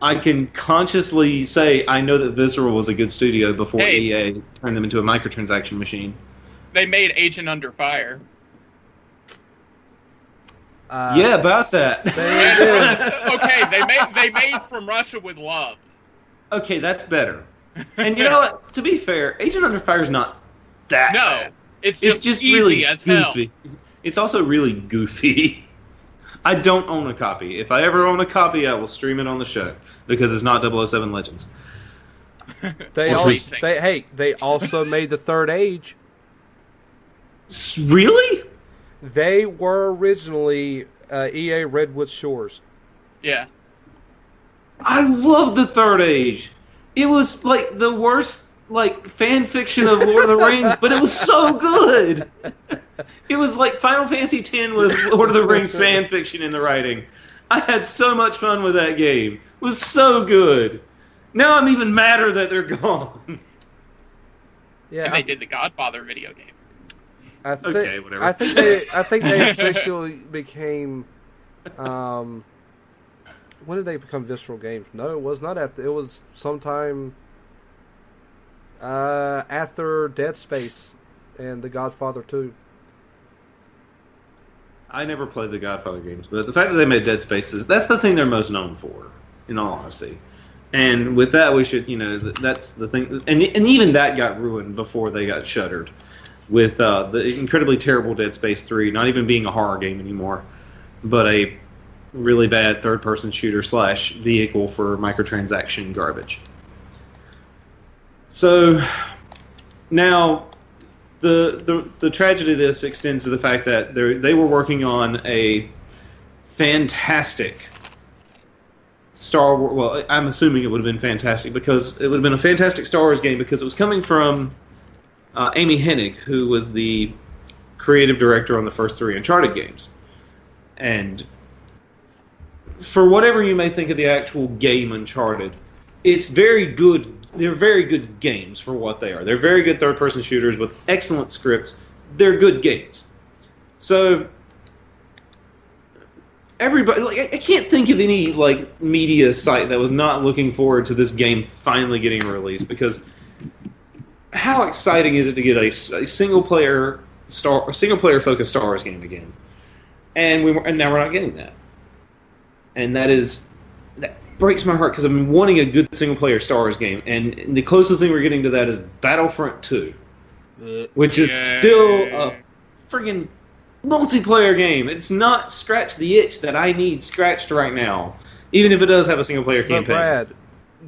I can consciously say I know that Visceral was a good studio before EA turned them into a microtransaction machine. They made Agent Under Fire. Yeah, about that. Okay, they made From Russia with Love. Okay, that's better. And you know what? To be fair, Agent Under Fire is not that bad. It's just easy really as goofy. hell. It's also really goofy. I don't own a copy. If I ever own a copy, I will stream it on the show because it's not 007 Legends. They also made The Third Age. Really? They were originally EA Redwood Shores. Yeah. I love The Third Age. It was like the worst fan fiction of Lord of the Rings, but it was so good. It was like Final Fantasy X with Lord of the Rings fan fiction in the writing. I had so much fun with that game. It was so good. Now I'm even madder that they're gone. Yeah, And they did the Godfather video game. Okay, whatever. I think they officially became. When did they become Visceral Games? No, it was not it was sometime after Dead Space and The Godfather 2. I never played the Godfather games, but the fact that they made Dead Space that's the thing they're most known for, in all honesty. And with that, we should, that's the thing. And even that got ruined before they got shuttered with the incredibly terrible Dead Space 3 not even being a horror game anymore, but a really bad third-person shooter / vehicle for microtransaction garbage. So now the tragedy of this extends to the fact that they were working on a fantastic Star Wars. Well, I'm assuming it would have been fantastic because it would have been a fantastic Star Wars game because it was coming from Amy Hennig, who was the creative director on the first 3 Uncharted games. And for whatever you may think of the actual game Uncharted, it's very good. They're very good games for what they are. They're very good third-person shooters with excellent scripts. They're good games. So everybody, like, I can't think of any like media site that was not looking forward to this game finally getting released, because how exciting is it to get a single player focused Star Wars game again? And now we're not getting that, and that breaks my heart because I've been wanting a good single player Star Wars game, and the closest thing we're getting to that is Battlefront 2, which is still a friggin' multiplayer game. It's not scratch the itch that I need scratched right now, even if it does have a single player campaign. But Brad,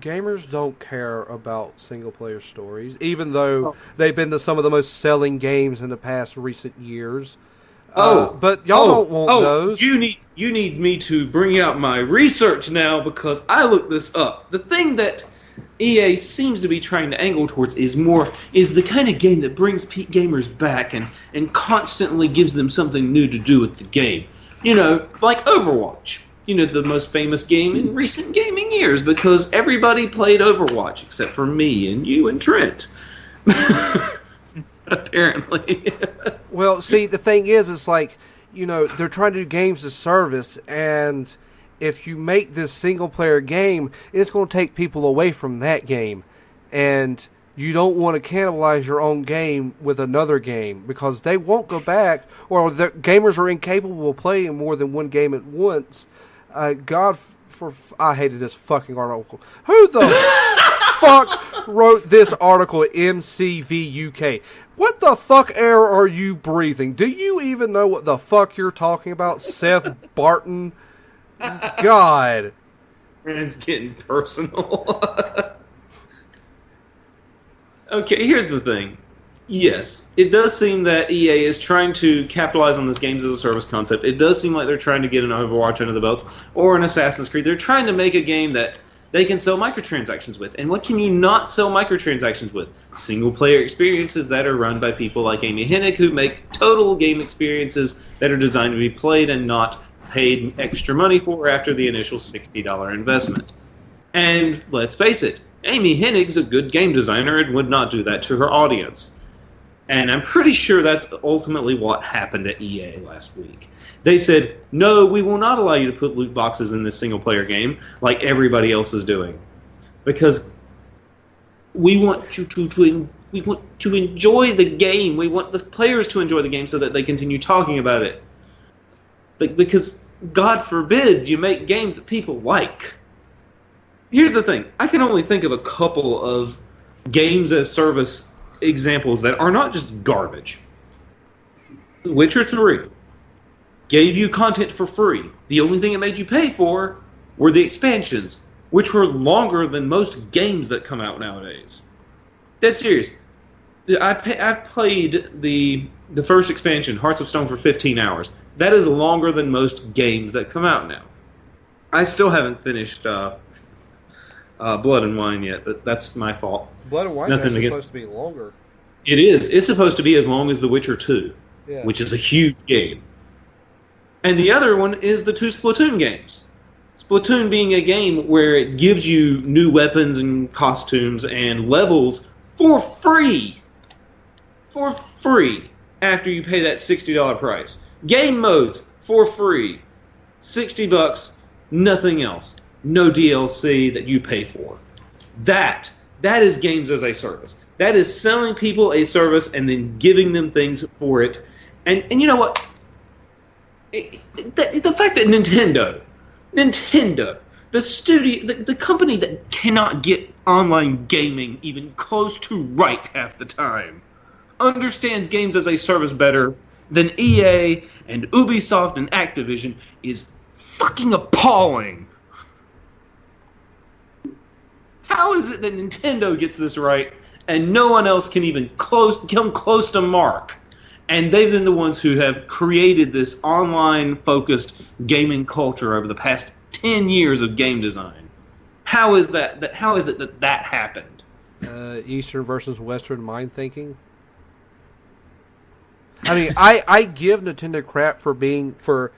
gamers don't care about single player stories, even though they've been some of the most selling games in the past recent years. But y'all don't want those. You need me to bring out my research now, because I looked this up. The thing that EA seems to be trying to angle towards is the kind of game that brings gamers back and constantly gives them something new to do with the game. You know, like Overwatch. You know, the most famous game in recent gaming years, because everybody played Overwatch except for me and you and Trent. Apparently. Well, see, the thing is, it's like, you know, they're trying to do games as service, and if you make this single-player game, it's going to take people away from that game. And you don't want to cannibalize your own game with another game, because they won't go back, or the gamers are incapable of playing more than one game at once. I hated this fucking article. Who the fuck wrote this article at MCV UK? What the fuck air are you breathing? Do you even know what the fuck you're talking about, Seth Barton? God. It's getting personal. Okay, here's the thing. Yes, it does seem that EA is trying to capitalize on this games as a service concept. It does seem like they're trying to get an Overwatch under the belt, or an Assassin's Creed. They're trying to make a game that they can sell microtransactions with. And what can you not sell microtransactions with? Single-player experiences that are run by people like Amy Hennig, who make total game experiences that are designed to be played and not paid extra money for after the initial $60 investment. And let's face it, Amy Hennig's a good game designer and would not do that to her audience. And I'm pretty sure that's ultimately what happened at EA last week. They said, no, we will not allow you to put loot boxes in this single-player game like everybody else is doing. Because we want you we want to enjoy the game. We want the players to enjoy the game so that they continue talking about it. Because, God forbid, you make games that people like. Here's the thing. I can only think of a couple of games as service examples that are not just garbage. Witcher 3 gave you content for free. The only thing it made you pay for were the expansions, which were longer than most games that come out nowadays. Dead serious. I played the first expansion, Hearts of Stone, for 15 hours. That is longer than most games that come out now. I still haven't finished Blood and Wine yet, but that's my fault. Blood and Wine is actually supposed to be longer. It is. It's supposed to be as long as The Witcher 2, yeah, which is a huge game. And the other one is the 2 Splatoon games. Splatoon being a game where it gives you new weapons and costumes and levels for free. For free. After you pay that $60 price. Game modes for free. $60, nothing else. No DLC that you pay for. That is games as a service. That is selling people a service and then giving them things for it. And you know what? The fact that Nintendo, the studio, the company that cannot get online gaming even close to right half the time, understands games as a service better than EA and Ubisoft and Activision is fucking appalling. How is it that Nintendo gets this right and no one else can even come close to mark? And they've been the ones who have created this online-focused gaming culture over the past 10 years of game design. How is that? How is it that happened? Eastern versus Western mind thinking. I mean, I give Nintendo crap for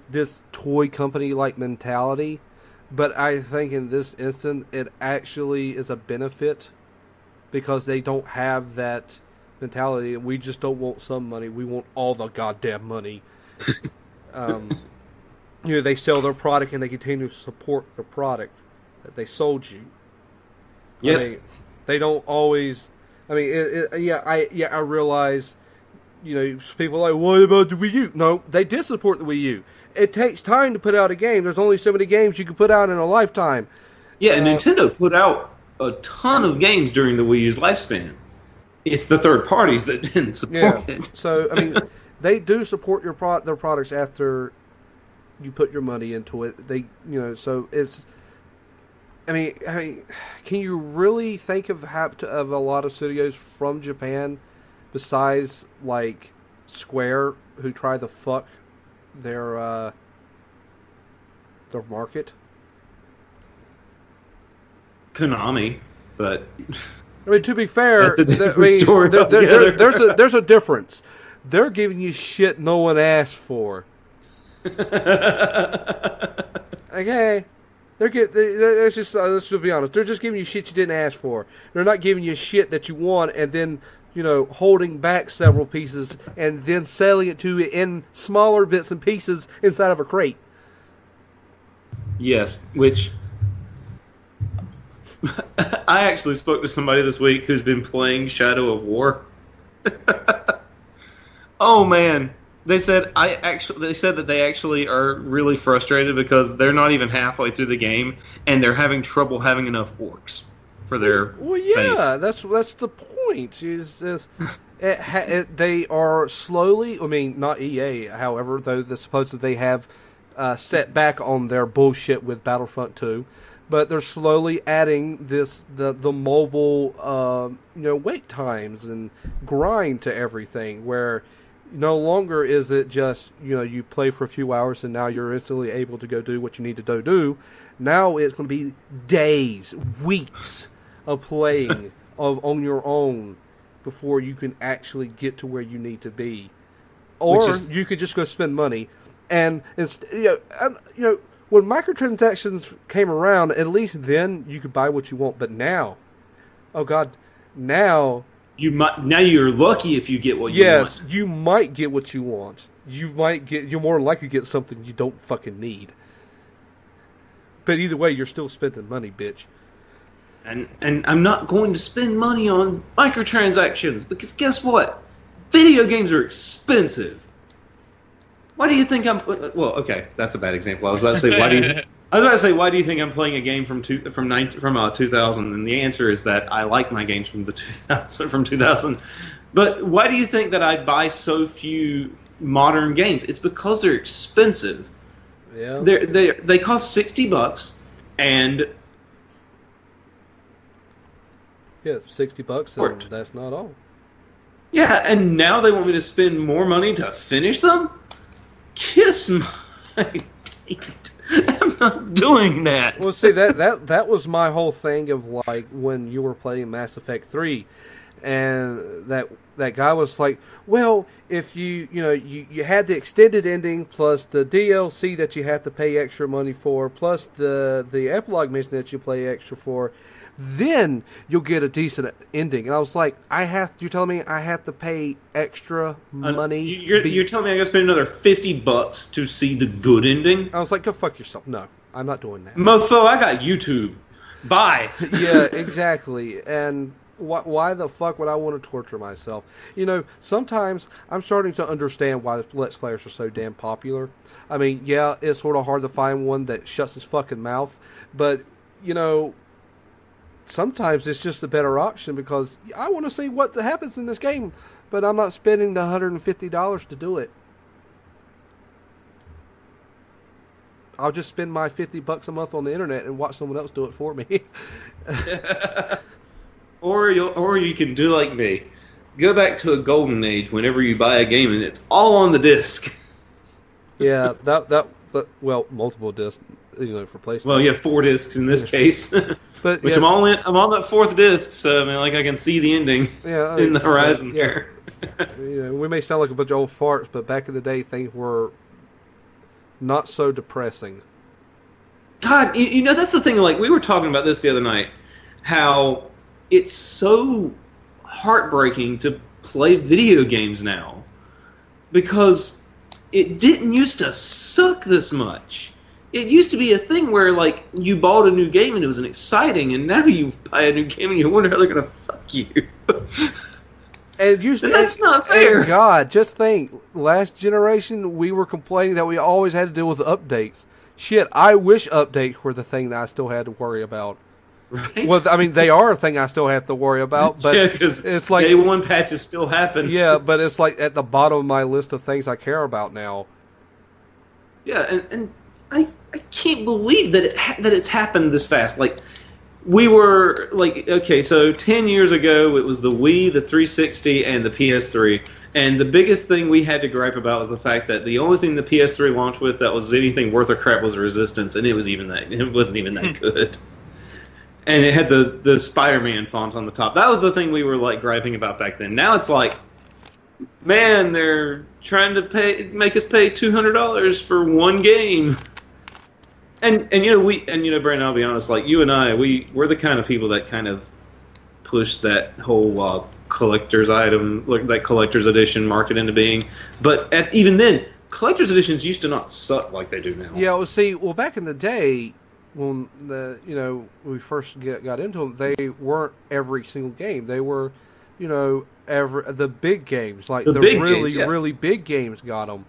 this toy company like mentality, but I think in this instance it actually is a benefit because they don't have that mentality. We just don't want some money; we want all the goddamn money. They sell their product and they continue to support the product that they sold you. Yeah, I mean, they don't always. I mean, I realize. People are like, what about the Wii U? No, they did support the Wii U. It takes time to put out a game. There's only so many games you can put out in a lifetime. Yeah, and Nintendo put out a ton of games during the Wii U's lifespan. It's the third parties that didn't support it. So, I mean, they do support their products after you put your money into it. So it's... I mean, can you really think of a lot of studios from Japan besides, like, Square, who try to fuck their market? Konami, but... I mean, to be fair, that's a different story altogether. There's a difference. They're giving you shit no one asked for. Okay. Let's just be honest. They're just giving you shit you didn't ask for. They're not giving you shit that you want and then... holding back several pieces and then selling it to you in smaller bits and pieces inside of a crate. Yes, which I actually spoke to somebody this week who's been playing Shadow of War. Oh man, they said that they actually are really frustrated because they're not even halfway through the game and they're having trouble having enough orcs for their base. That's the point. They are slowly. I mean, not EA, however, though supposedly they have set back on their bullshit with Battlefront 2, but they're slowly adding the mobile wait times and grind to everything, where no longer is it just you play for a few hours and now you're instantly able to go do what you need to do. Now it's going to be days, weeks of playing on your own before you can actually get to where you need to be, or you could just go spend money. And when microtransactions came around, at least then you could buy what you want. But now, oh god, now you're lucky if you get what you want. Yes, you might get what you want. You're more likely to get something you don't fucking need. But either way, you're still spending money, bitch. And I'm not going to spend money on microtransactions because guess what? Video games are expensive. Why do you think I'm... Well, okay, that's a bad example. I was about to say, why do you think I'm playing a game from 2000? And the answer is that I like my games from 2000. But why do you think that I buy so few modern games? It's because they're expensive. Yeah. They cost $60 and... Yeah, $60, and that's not all. Yeah, and now they want me to spend more money to finish them? Kiss my teeth. I'm not doing that. Well, see, that was my whole thing of, like, when you were playing Mass Effect 3, and that guy was like, well, if you had the extended ending plus the DLC that you have to pay extra money for, plus the epilogue mission that you pay extra for, then you'll get a decent ending. And I was like, you're telling me I have to pay extra money? You're telling me I got to spend another $50 to see the good ending? I was like, go fuck yourself. No, I'm not doing that. Mofo, I got YouTube. Bye. Yeah, exactly. And why the fuck would I want to torture myself? Sometimes I'm starting to understand why Let's Players are so damn popular. I mean, yeah, it's sort of hard to find one that shuts his fucking mouth, but, sometimes it's just a better option because I want to see what happens in this game, but I'm not spending the $150 to do it. I'll just spend my $50 a month on the internet and watch someone else do it for me. Or you can do like me. go back to a golden age whenever you buy a game and it's all on the disc. Yeah, that well, multiple discs, for PlayStation. Well, yeah, 4 discs in this case. But Which yeah, I'm on that 4th disc, so I mean, like, I can see the ending in the horizon here. We may sound like a bunch of old farts, but back in the day, things were not so depressing. God, that's the thing. Like, we were talking about this the other night, how it's so heartbreaking to play video games now, because it didn't used to suck this much. It used to be a thing where, like, you bought a new game and it was exciting, and now you buy a new game and you wonder how they're going to fuck you. And that's not fair. And God, just think, last generation, we were complaining that we always had to deal with updates. Shit, I wish updates were the thing that I still had to worry about. Right? Well, I mean, they are a thing I still have to worry about, but yeah, because it's like day one patches still happen. Yeah, but it's like at the bottom of my list of things I care about now. Yeah, and I can't believe that that it's happened this fast. Like, we were like, okay, so 10 years ago it was the Wii, the 360, and the PS3, and the biggest thing we had to gripe about was the fact that the only thing the PS3 launched with that was anything worth a crap was Resistance, and it wasn't even that good. And it had the Spider-Man font on the top. That was the thing we were like griping about back then. Now it's like, man, they're trying to make us pay $200 for one game. And Brandon, I'll be honest, like, you and I, we're the kind of people that kind of push that whole collector's item, like that collector's edition market into being. But even then, collector's editions used to not suck like they do now. Yeah, well, back in the day, when we first got into them, they weren't every single game. They were, the big games, like the really, games, yeah. really big games got them.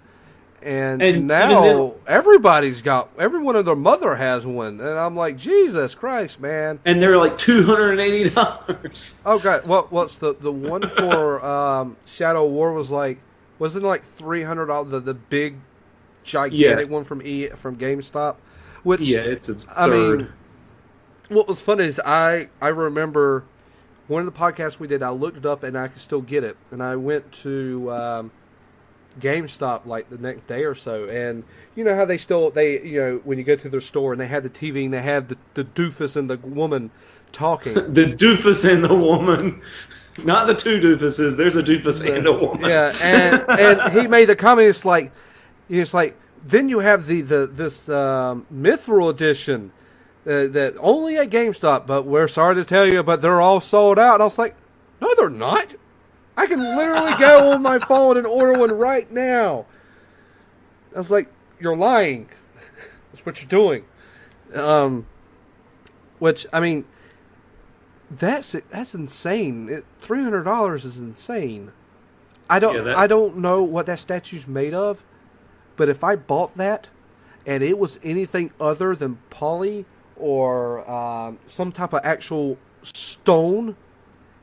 And now every one of their mother has one, and I'm like, Jesus Christ, man! And they're like $280. Oh God, what's the one for Shadow War wasn't it like $300? The big, gigantic one from GameStop. Which, yeah, it's absurd. I mean, what was funny is I remember one of the podcasts we did. I looked it up and I could still get it, and I went to GameStop like the next day or so, and you know how they when you go to their store and they have the TV and they have the doofus and the woman talking. The doofus and the woman, not the two doofuses. There's a doofus and a woman. Yeah, and he made the comment. It's like then you have this Mithril edition that only at GameStop, but we're sorry to tell you, but they're all sold out. And I was like, no, they're not. I can literally go on my phone and order one right now. I was like, you're lying. That's what you're doing. Which, I mean, that's insane. $300 is insane. I don't know what that statue's made of, but if I bought that and it was anything other than poly or some type of actual stone,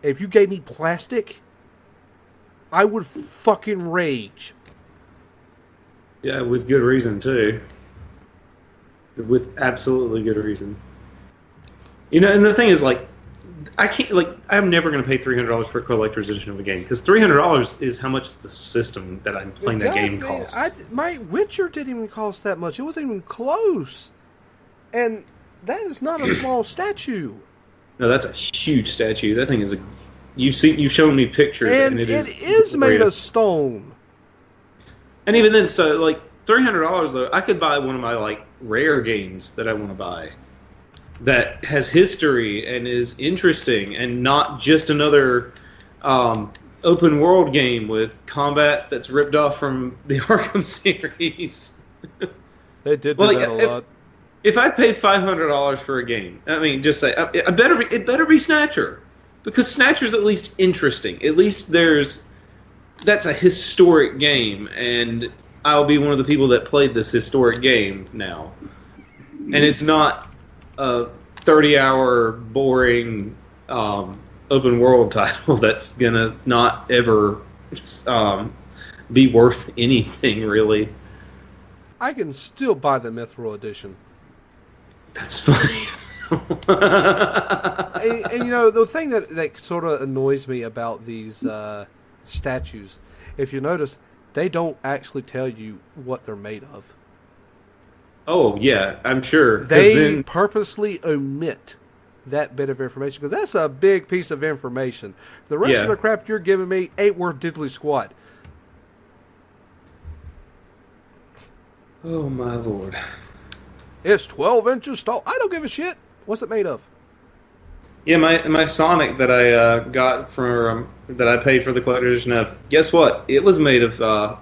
if you gave me plastic, I would fucking rage. Yeah, with good reason, too. With absolutely good reason. And the thing is, like, I'm never going to pay $300 for a collector's edition of a game, because $300 is how much the system that I'm playing that game costs. My Witcher didn't even cost that much. It wasn't even close. And that is not a small statue. No, that's a huge statue. That thing is you've shown me pictures, and it is made of stone. And even then, so like $300 though, I could buy one of my like rare games that I want to buy that has history and is interesting, and not just another open world game with combat that's ripped off from the Arkham series. They did do that a lot. If I paid $500 for a game, I mean, just say it better be Snatcher. Because Snatcher's at least interesting. At least that's a historic game, and I'll be one of the people that played this historic game now. And it's not a 30-hour boring open world title that's gonna not ever be worth anything, really. I can still buy the Mithril edition. That's funny. and the thing that sort of annoys me about these statues, if you notice, they don't actually tell you what they're made of. Oh yeah, I'm sure. They purposely omit that bit of information because that's a big piece of information. The rest of the crap you're giving me ain't worth diddly squat. Oh my lord! It's 12 inches tall. I don't give a shit. What's it made of? Yeah, my Sonic that I got from that I paid for the collector's edition of. Guess what? It was made of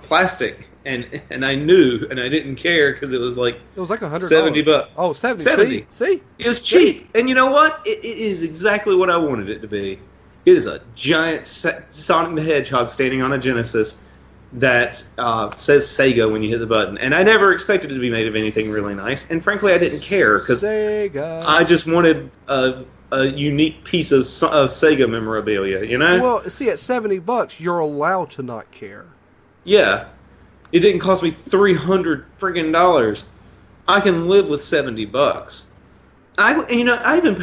plastic, and I knew, and I didn't care because it was like $100. $70. Oh, 70. 70. See? It was cheap, and you know what? It is exactly what I wanted it to be. It is a giant Sonic the Hedgehog standing on a Genesis that says Sega when you hit the button, and I never expected it to be made of anything really nice, and frankly, I didn't care because I just wanted a unique piece of Sega memorabilia, you know? Well, see, at $70, you're allowed to not care. Yeah. It didn't cost me $300 friggin' dollars. I can live with $70. I even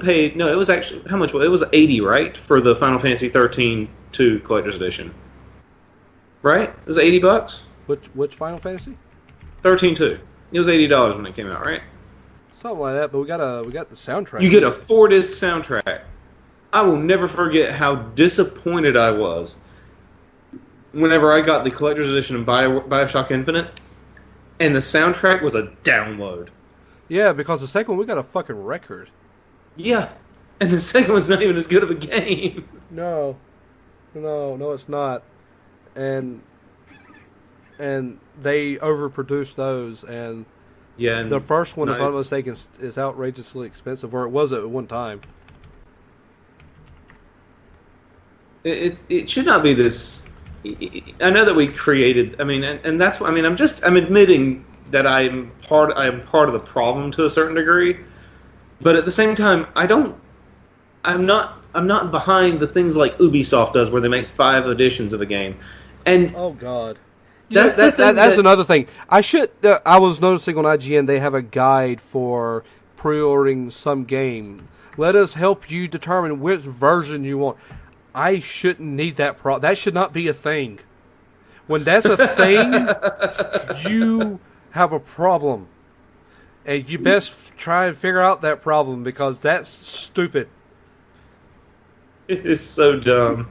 paid no, it was actually, how much? It was 80, right? For the Final Fantasy 13 2 Collector's Edition. Right? It was $80? Which Final Fantasy? 13-2. It was $80 when it came out, right? Something like that, but we got the soundtrack. You get a 4-disc soundtrack. I will never forget how disappointed I was whenever I got the collector's edition of BioShock Infinite, and the soundtrack was a download. Yeah, because the second one we got a fucking record. Yeah, and the second one's not even as good of a game. No, it's not. And they overproduced those, and yeah, and the first one, if I'm not mistaken, is outrageously expensive, or it was at one time. It should not be this. I know that we created. I mean, and that's what I mean. I'm admitting that I am part of the problem to a certain degree, but at the same time, I'm not behind the things like Ubisoft does, where they make 5 editions of a game. And oh god, that's another thing. I was noticing on IGN they have a guide for pre-ordering some game. Let us help you determine which version you want. I shouldn't need that. That should not be a thing. When that's a thing, you have a problem, and you best try and figure out that problem because that's stupid. It is so dumb.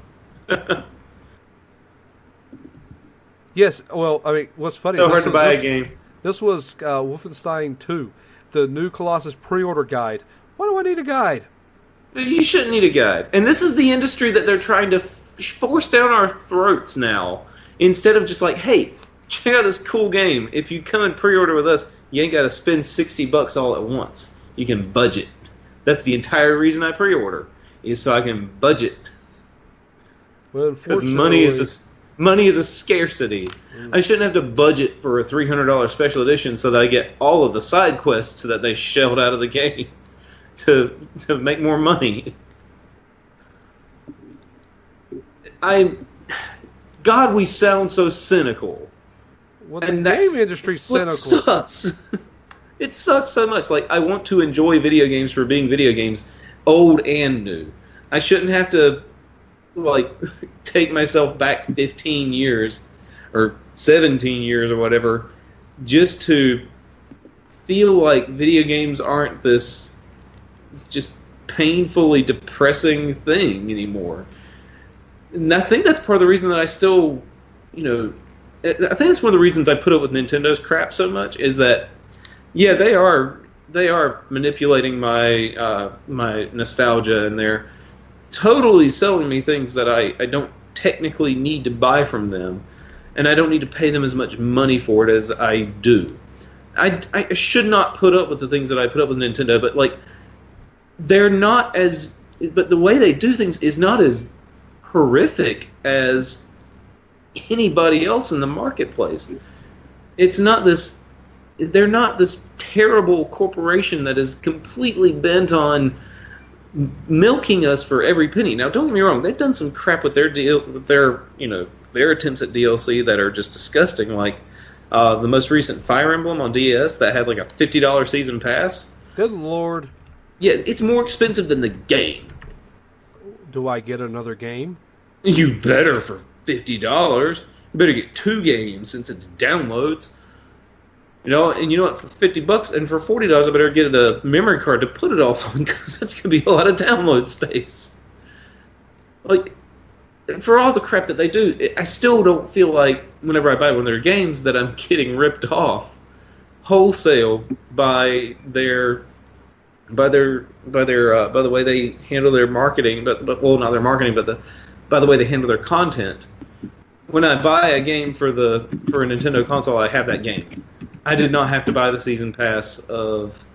Yes, well, I mean, what's funny? So hard to buy a game. This was Wolfenstein 2, the new Colossus pre-order guide. Why do I need a guide? You shouldn't need a guide. And this is the industry that they're trying to force down our throats now. Instead of just like, hey, check out this cool game. If you come and pre-order with us, you ain't got to spend $60 all at once. You can budget. That's the entire reason I pre-order, is so I can budget. Well, because money is a scarcity. I shouldn't have to budget for a $300 special edition so that I get all of the side quests that they shelled out of the game to make more money. God, we sound so cynical. Well, the game industry's cynical. It sucks. It sucks so much. Like, I want to enjoy video games for being video games, old and new. I shouldn't have to take myself back 15 years or 17 years or whatever just to feel like video games aren't this just painfully depressing thing anymore. And I think that's part of the reason that I still, I think that's one of the reasons I put up with Nintendo's crap so much is that, yeah, they are manipulating my my nostalgia, and they're totally selling me things that I don't technically need to buy from them, and I don't need to pay them as much money for it as I do. I should not put up with the things that I put up with Nintendo, but they're not as. But the way they do things is not as horrific as anybody else in the marketplace. It's not this. They're not this terrible corporation that is completely bent on milking us for every penny. Now, don't get me wrong; they've done some crap with their their attempts at DLC that are just disgusting. Like the most recent Fire Emblem on DS that had like a $50 season pass. Good lord! Yeah, it's more expensive than the game. Do I get another game? You better for $50. You better get 2 games since it's downloads. You know, and you know what? For $50 and for $40, I better get a memory card to put it all on because that's gonna be a lot of download space. Like, for all the crap that they do, I still don't feel like whenever I buy one of their games that I'm getting ripped off wholesale by the way they handle their marketing, but well, not their marketing, but by the way they handle their content. When I buy a game for a Nintendo console, I have that game. I did not have to buy the season pass of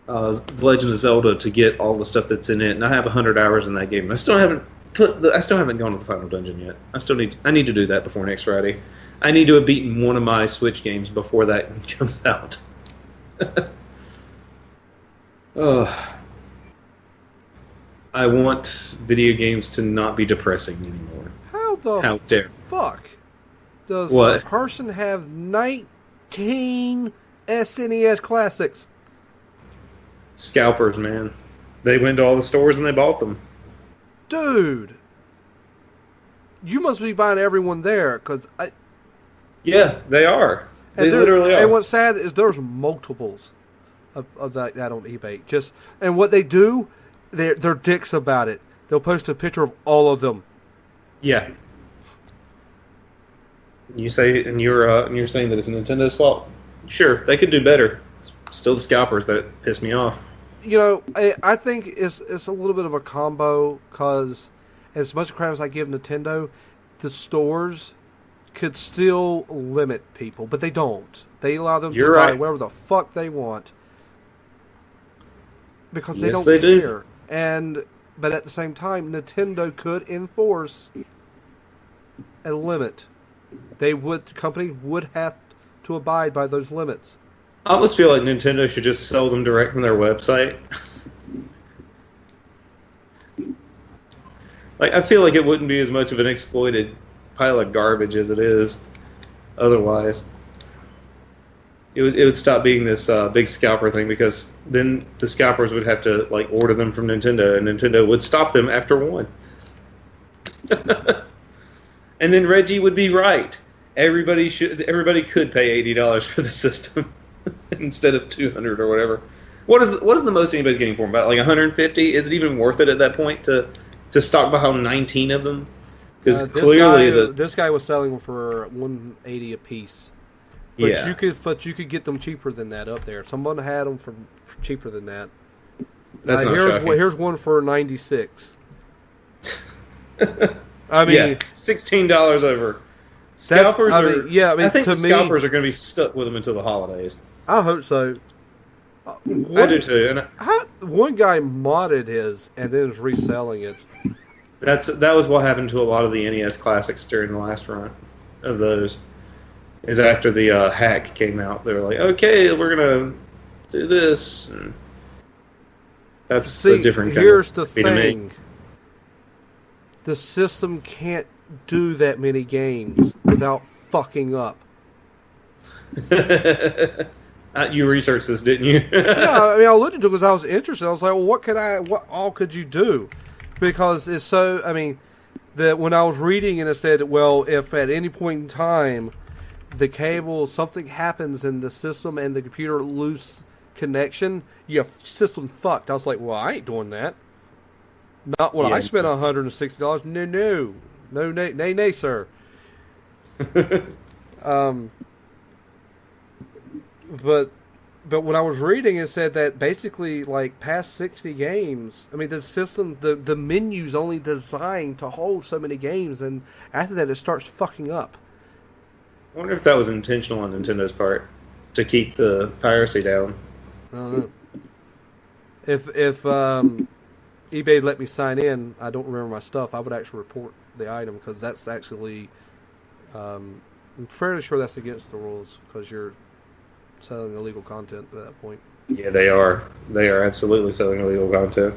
The Legend of Zelda to get all the stuff that's in it, and I have 100 hours in that game. I still haven't gone to the final dungeon yet. I need to do that before next Friday. I need to have beaten one of my Switch games before that comes out. I want video games to not be depressing anymore. How dare fuck does what? a person have 19 SNES classics? Scalpers, man. They went to all the stores and they bought them. Dude, you must be buying everyone there, because Yeah, they are. They literally are. And what's sad is there's multiples of that on eBay. And what they do, they're dicks about it. They'll post a picture of all of them. Yeah. You're saying that it's Nintendo's fault? Sure, they could do better. It's still the scalpers that piss me off. You know, I think it's a little bit of a combo, because as much crap as I give Nintendo, the stores could still limit people, but they don't. They allow them to buy whatever the fuck they want because they don't care. But at the same time, Nintendo could enforce a limit. Companies would have to abide by those limits. I almost feel like Nintendo should just sell them direct from their website. Like, I feel like it wouldn't be as much of an exploited pile of garbage as it is otherwise. It would stop being this big scalper thing, because then the scalpers would have to order them from Nintendo, and Nintendo would stop them after one. And then Reggie would be right. Everybody could pay $80 for the system instead of $200 or whatever. What is the most anybody's getting for them? About $150? Is it even worth it at that point to stockpile 19 of them? Because clearly this guy was selling them for $180 a piece. But yeah, you could get them cheaper than that up there. Someone had them for cheaper than that. That's not shocking. Here's one for $96. I mean, yeah, $16 over. Scalpers I think the scalpers are going to be stuck with them until the holidays. I hope so. I do too. One guy modded his and then is reselling it. That was what happened to a lot of the NES classics during the last run of those. Is after the hack came out, they were like, "Okay, we're gonna do this." And that's a different kind here's of the thing. To thing: the system can't do that many games without fucking up. You researched this, didn't you? Yeah, I mean, I looked into it because I was interested. I was like, well, what all could you do? Because it's so, I mean, that when I was reading and it said, well, if at any point in time the cable, something happens in the system and the computer lose connection, your system fucked. I was like, well, I ain't doing that. Not when I spent $160. No, nay, sir. But when I was reading, it said that basically, past 60 games, I mean, the system, the menu's only designed to hold so many games, and after that, it starts fucking up. I wonder if that was intentional on Nintendo's part to keep the piracy down. I don't know. If eBay let me sign in, I don't remember my stuff, I would actually report the item, because that's actually, I'm fairly sure that's against the rules, because you're selling illegal content at that point. Yeah, they are. They are absolutely selling illegal content.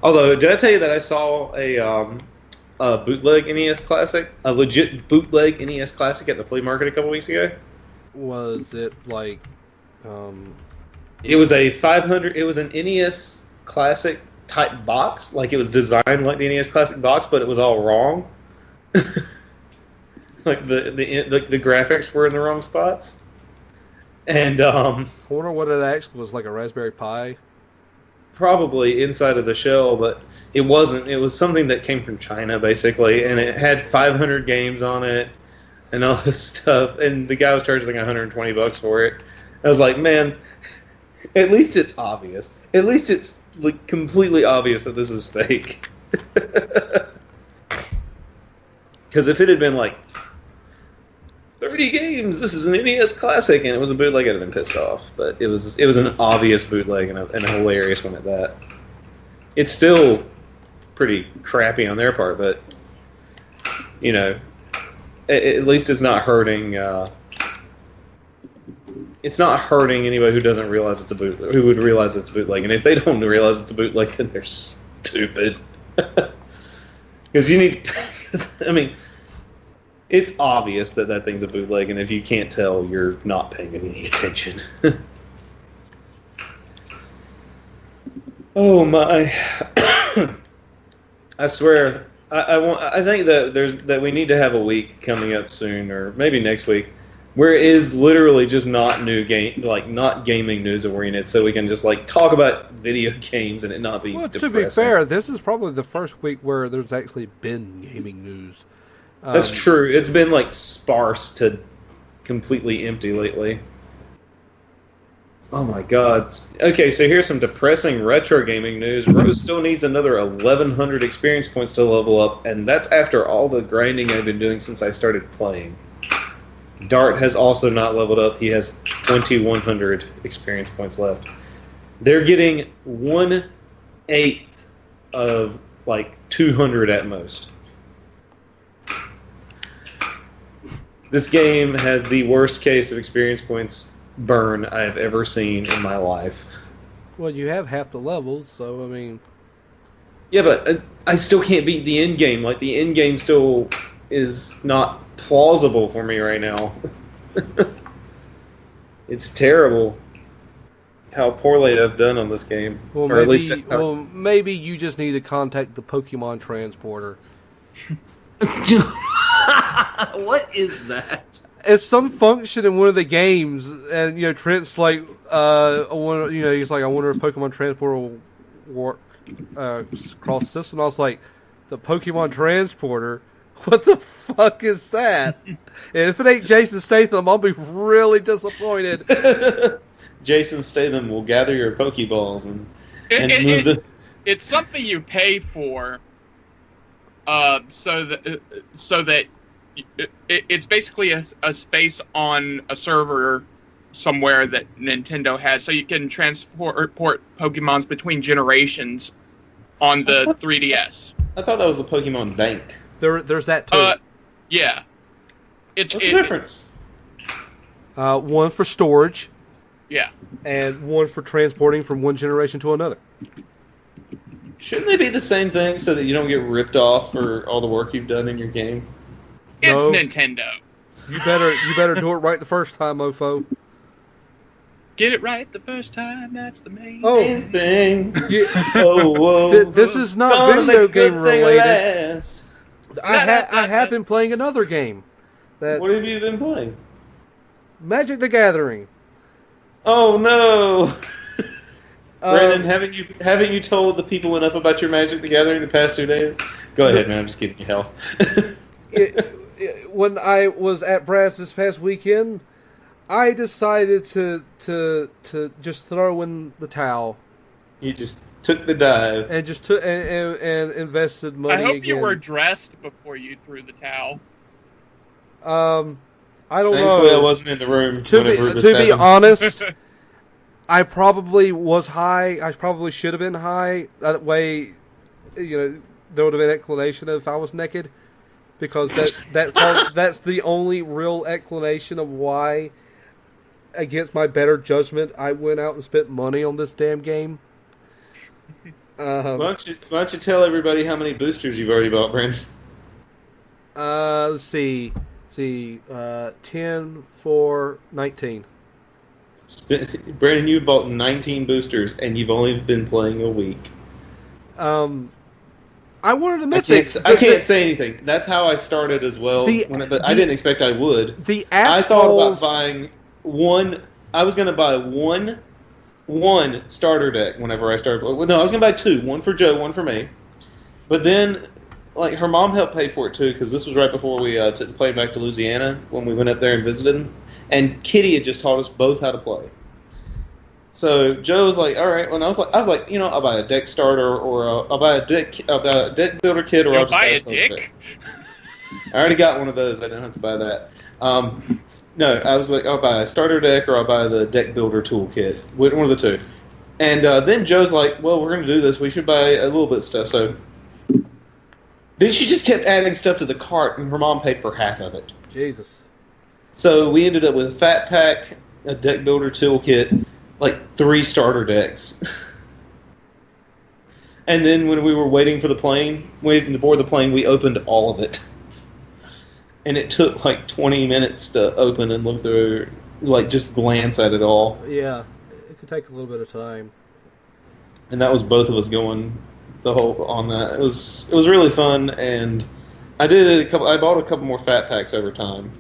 Although, did I tell you that I saw a bootleg NES Classic? A legit bootleg NES Classic at the flea market a couple weeks ago? Was it It was a 500... It was an NES Classic type box, like it was designed like the NES Classic box, but it was all wrong. Like the graphics were in the wrong spots, and I wonder what it actually was, like a Raspberry Pi. probably inside of the shell, but it wasn't. It was something that came from China, basically, and it had 500 games on it and all this stuff. And the guy was charging like $120 for it. I was like, man, at least it's obvious. At least it's like completely obvious that this is fake. Because if it had been like 30 games, this is an NES Classic, and it was a bootleg, I'd have been pissed off. But it was an obvious bootleg and a hilarious one at that. It's still pretty crappy on their part, but you know, at least it's not hurting. It's not hurting anybody who doesn't realize it's a bootleg, who would realize it's a bootleg, and if they don't realize it's a bootleg, then they're stupid. Because you need, I mean, it's obvious that that thing's a bootleg, and if you can't tell, you're not paying any attention. Oh my! I swear, I think that we need to have a week coming up soon, or maybe next week, where it is literally just not not gaming news oriented, so we can just like talk about video games and it not be depressing. To be fair, this is probably the first week where there's actually been gaming news. That's true. It's been like sparse to completely empty lately. Oh my god. Okay, so here's some depressing retro gaming news. Rose still needs another 1,100 experience points to level up, and that's after all the grinding I've been doing since I started playing. Dart has also not leveled up. He has 2,100 experience points left. They're getting 1/8 of like 200 at most. This game has the worst case of experience points burn I've ever seen in my life. Well, you have half the levels, so I mean... Yeah, but I still can't beat the end game. Like, the end game still is not plausible for me right now. It's terrible how poorly I've done on this game. Well, maybe you just need to contact the Pokemon Transporter. What is that? It's some function in one of the games, and Trent's like, he's like, I wonder if Pokemon Transporter will work cross system. I was like, the Pokemon Transporter. What the fuck is that? And if it ain't Jason Statham, I'll be really disappointed. Jason Statham will gather your Pokeballs and move them. It's something you pay for, so that it's basically a space on a server somewhere that Nintendo has, so you can transport Pokemons between generations on the 3DS. I thought that was the Pokemon Bank. There's that too. Yeah. What's the difference? One for storage. Yeah. And one for transporting from one generation to another. Shouldn't they be the same thing so that you don't get ripped off for all the work you've done in your game? It's Nintendo. You better do it right the first time, mofo. Get it right the first time. That's the main thing. Yeah. This is not video game related. I have been playing another game. What have you been playing? Magic the Gathering. Oh no! Brandon, haven't you told the people enough about your Magic the Gathering the past 2 days? Go ahead, man. I'm just giving you hell. When I was at Brad's this past weekend, I decided to just throw in the towel. You just took the dive and just took and invested money. I hope again. you were dressed before you threw the towel. I don't know. Thankfully, I wasn't in the room. To be honest, I probably was high. I probably should have been high. That way, there would have been an explanation if I was naked, because that's the only real explanation of why, against my better judgment, I went out and spent money on this damn game. Why don't you tell everybody how many boosters you've already bought, Brandon? Let's see. 10 for 19. Brandon, you bought 19 boosters, and you've only been playing a week. I wanted to admit I can't say anything. That's how I started as well. But I didn't expect I would. I thought about buying one. I was going to buy one starter deck whenever I started. No, I was going to buy two. One for Joe, one for me. But then, like, her mom helped pay for it too, because this was right before we took the plane back to Louisiana when we went up there and visited them. And Kitty had just taught us both how to play. So Joe was like, "All right." When I was like, you know, I'll buy a deck starter, or I'll buy a deck builder kit, or I'll just buy a dick. I already got one of those. I didn't have to buy that. No, I was like, I'll buy a starter deck, or I'll buy the deck builder toolkit. One of the two. And then Joe's like, "Well, we're going to do this. We should buy a little bit of stuff." So then she just kept adding stuff to the cart, and her mom paid for half of it. Jesus. So we ended up with a fat pack, a deck builder toolkit, like 3 starter decks. And then when we were waiting to board the plane, we opened all of it. And it took like 20 minutes to open and look through, like just glance at it all. Yeah, it could take a little bit of time. And that was both of us going on that. It was really fun, and I bought a couple more fat packs over time.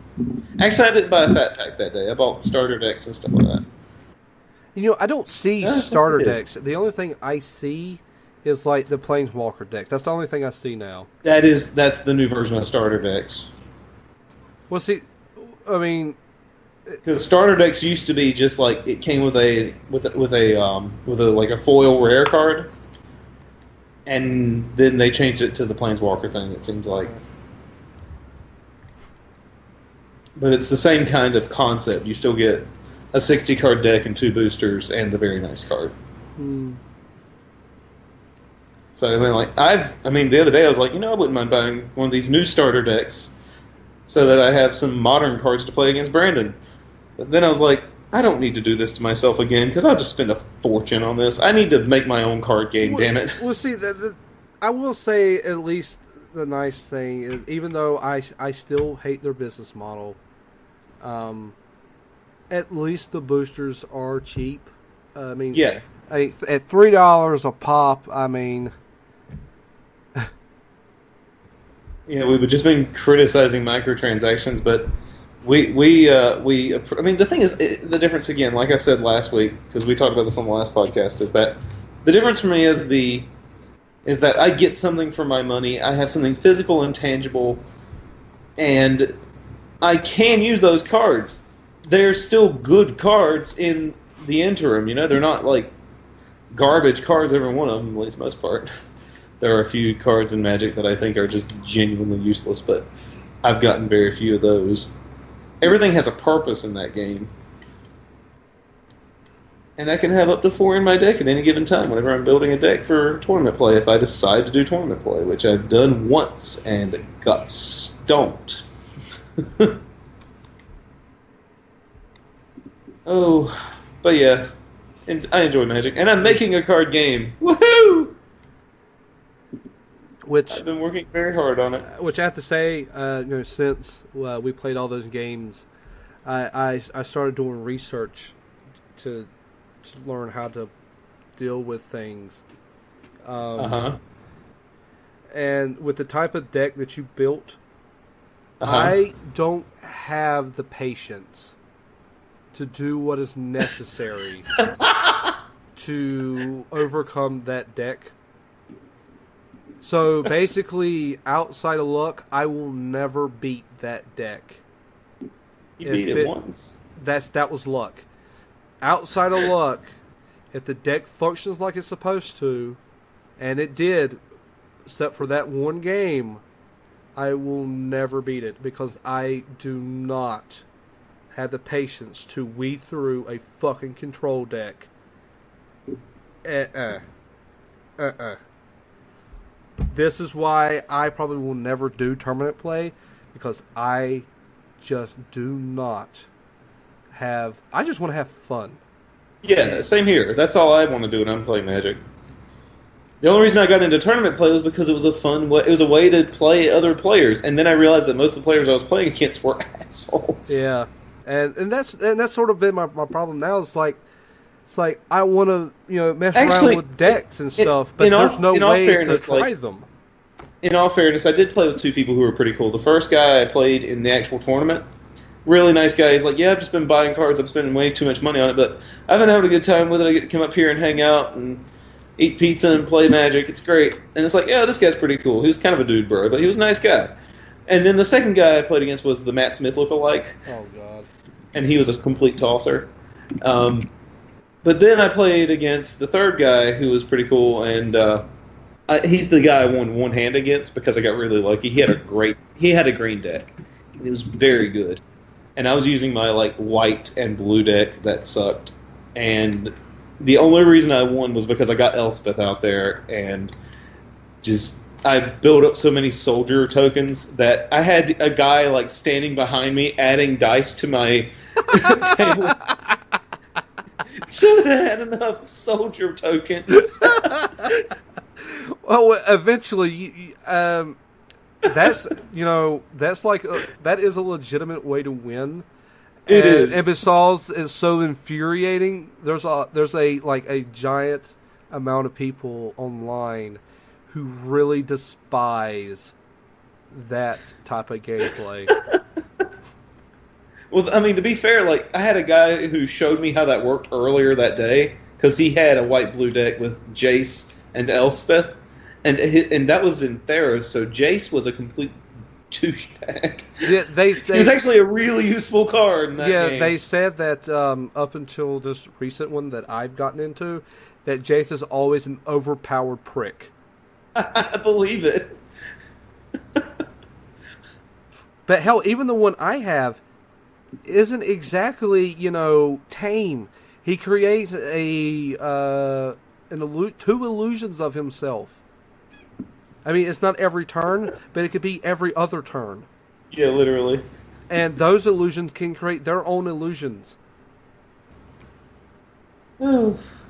Actually, I didn't buy a fat pack that day. I bought starter decks and stuff like that. You know, I don't see starter decks. The only thing I see is like the Planeswalker decks. That's the only thing I see now. That's the new version of starter decks. Well, see, I mean, because starter decks used to be just like it came with a like a foil rare card, and then they changed it to the Planeswalker thing. It seems like. But it's the same kind of concept. You still get a 60-card deck and 2 boosters and the very nice card. So I mean, the other day I was like, I wouldn't mind buying one of these new starter decks so that I have some modern cards to play against Brandon. But then I was like, I don't need to do this to myself again because I'll just spend a fortune on this. I need to make my own card game. Damn it. Well, see, I will say at least the nice thing is, even though I still hate their business model, at least the boosters are cheap. I mean, yeah. At $3 a pop, I mean. Yeah, we've just been criticizing microtransactions, but I mean, the thing is, the difference again, like I said last week, because we talked about this on the last podcast, is that the difference for me is that I get something for my money. I have something physical and tangible, and I can use those cards. They're still good cards in the interim. They're not like garbage cards, every one of them, at least most part. There are a few cards in Magic that I think are just genuinely useless, but I've gotten very few of those. Everything has a purpose in that game. And I can have up to 4 in my deck at any given time whenever I'm building a deck for tournament play, if I decide to do tournament play, which I've done once and got stomped. Oh, but yeah, and I enjoy Magic, and I'm making a card game. Woohoo! Which I've been working very hard on it. Which I have to say, since we played all those games, I started doing research to learn how to deal with things. And with the type of deck that you built, I don't have the patience to do what is necessary to overcome that deck. So basically, outside of luck, I will never beat that deck. You beat it once. That was luck. Outside of luck, if the deck functions like it's supposed to, and it did, except for that one game, I will never beat it because I do not have the patience to weed through a fucking control deck. This is why I probably will never do tournament play, because I just do not have... I just want to have fun. Yeah, same here. That's all I want to do when I'm playing Magic. The only reason I got into tournament play was because it was a way to play other players, and then I realized that most of the players I was playing against were assholes. Yeah. and that's sort of been my problem now. It's like I want to mess Actually, around with decks and stuff, but there's no way to try them. In all fairness, I did play with two people who were pretty cool. The first guy I played in the actual tournament, really nice guy. He's like, yeah, I've just been buying cards. I'm spending way too much money on it, but I've been having a good time with it. I get to come up here and hang out and eat pizza and play Magic. It's great. And it's like, yeah, this guy's pretty cool. He was kind of a dude bro, but he was a nice guy. And then the second guy I played against was the Matt Smith lookalike. Oh, God. And he was a complete tosser. But then I played against the third guy who was pretty cool, and he's the guy I won one hand against because I got really lucky. He had a green deck. It was very good. And I was using my white and blue deck that sucked. And the only reason I won was because I got Elspeth out there and I built up so many soldier tokens that I had a guy standing behind me adding dice to my table. So that I had enough soldier tokens. Well, eventually, that is a legitimate way to win. It is. And besides, it's so infuriating. There's a giant amount of people online who really despise that type of gameplay. Well, I mean, to be fair, I had a guy who showed me how that worked earlier that day because he had a white-blue deck with Jace and Elspeth, and that was in Theros, so Jace was a complete douchebag. Yeah, he was actually a really useful card in that game. Yeah, they said that up until this recent one that I've gotten into, that Jace is always an overpowered prick. I believe it. But hell, even the one I have isn't exactly, tame. He creates two illusions of himself. I mean, it's not every turn, but it could be every other turn. Yeah, literally. And those illusions can create their own illusions.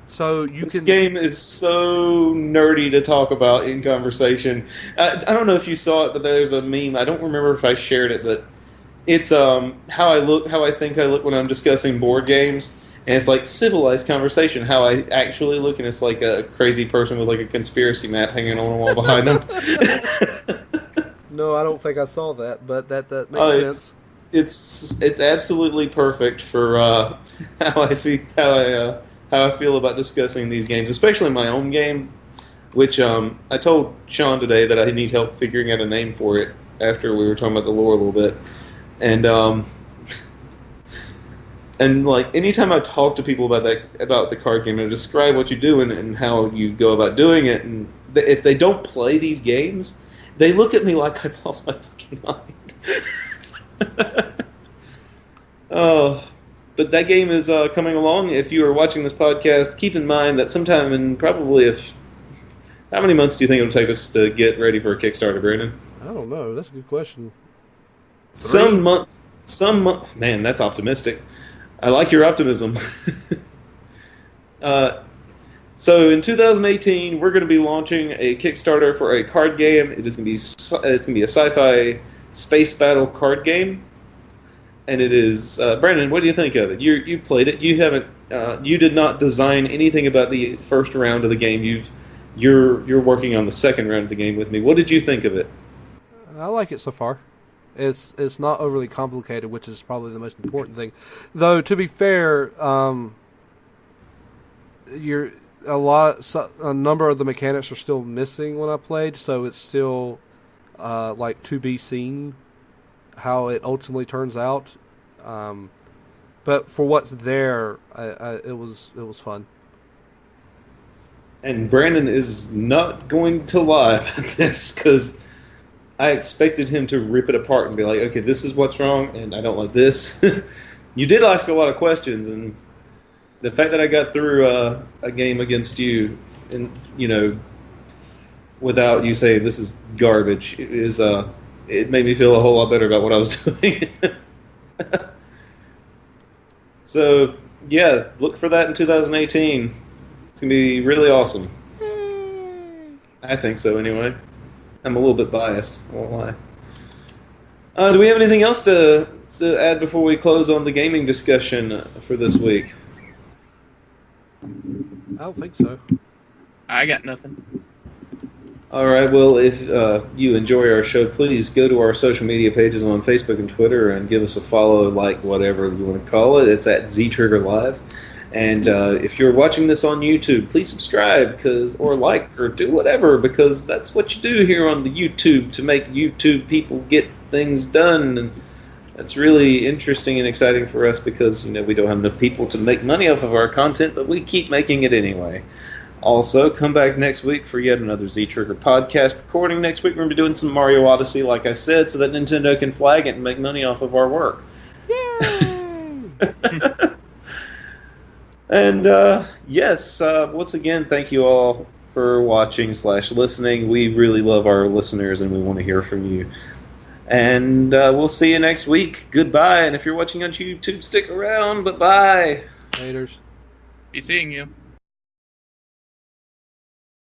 So this game is so nerdy to talk about in conversation. I don't know if you saw it, but there's a meme. I don't remember if I shared it, but it's how I think I look when I'm discussing board games, and it's civilized conversation. How I actually look, and it's like a crazy person with a conspiracy map hanging on a wall behind them. No, I don't think I saw that, but that makes sense. It's absolutely perfect for how I feel about discussing these games, especially my own game, which I told Sean today that I need help figuring out a name for it after we were talking about the lore a little bit. And anytime I talk to people about the card game and describe what you do and how you go about doing it, and if they don't play these games, they look at me like I've lost my fucking mind. Oh, but that game is coming along. If you are watching this podcast, keep in mind that sometime in probably how many months do you think it'll take us to get ready for a Kickstarter, Brandon? I don't know. That's a good question. Some month. Man, that's optimistic. I like your optimism. So in 2018, we're going to be launching a Kickstarter for a card game. It's going to be a sci-fi space battle card game, and it is Brandon. What do you think of it? You played it. You haven't. You did not design anything about the first round of the game. You're working on the second round of the game with me. What did you think of it? I like it so far. It's not overly complicated, which is probably the most important thing. Though, to be fair, a number of the mechanics are still missing when I played, so it's still to be seen how it ultimately turns out. But for what's there, it was fun. And Brandon is not going to lie about this because I expected him to rip it apart and be like, okay, this is what's wrong, and I don't like this. You did ask a lot of questions, and the fact that I got through a game against you, and without you saying this is garbage, it made me feel a whole lot better about what I was doing. So, yeah, look for that in 2018. It's going to be really awesome. I think so, anyway. I'm a little bit biased, I won't lie. Do we have anything else to to add before we close on the gaming discussion for this week? I don't think so. I got nothing. All right, well, if you enjoy our show, please go to our social media pages on Facebook and Twitter and give us a follow, like, whatever you want to call it. It's at ZTrigger Live. And if you're watching this on YouTube, please subscribe or like or do whatever, because that's what you do here on the YouTube to make YouTube people get things done. And that's really interesting and exciting for us because, we don't have enough people to make money off of our content, but we keep making it anyway. Also, come back next week for yet another Z-Trigger podcast recording. Next week, we're going to be doing some Mario Odyssey, like I said, so that Nintendo can flag it and make money off of our work. Yay! And, yes, once again, thank you all for watching/listening. We really love our listeners, and we want to hear from you. And we'll see you next week. Goodbye. And if you're watching on YouTube, stick around. But bye. Haters. Be seeing you.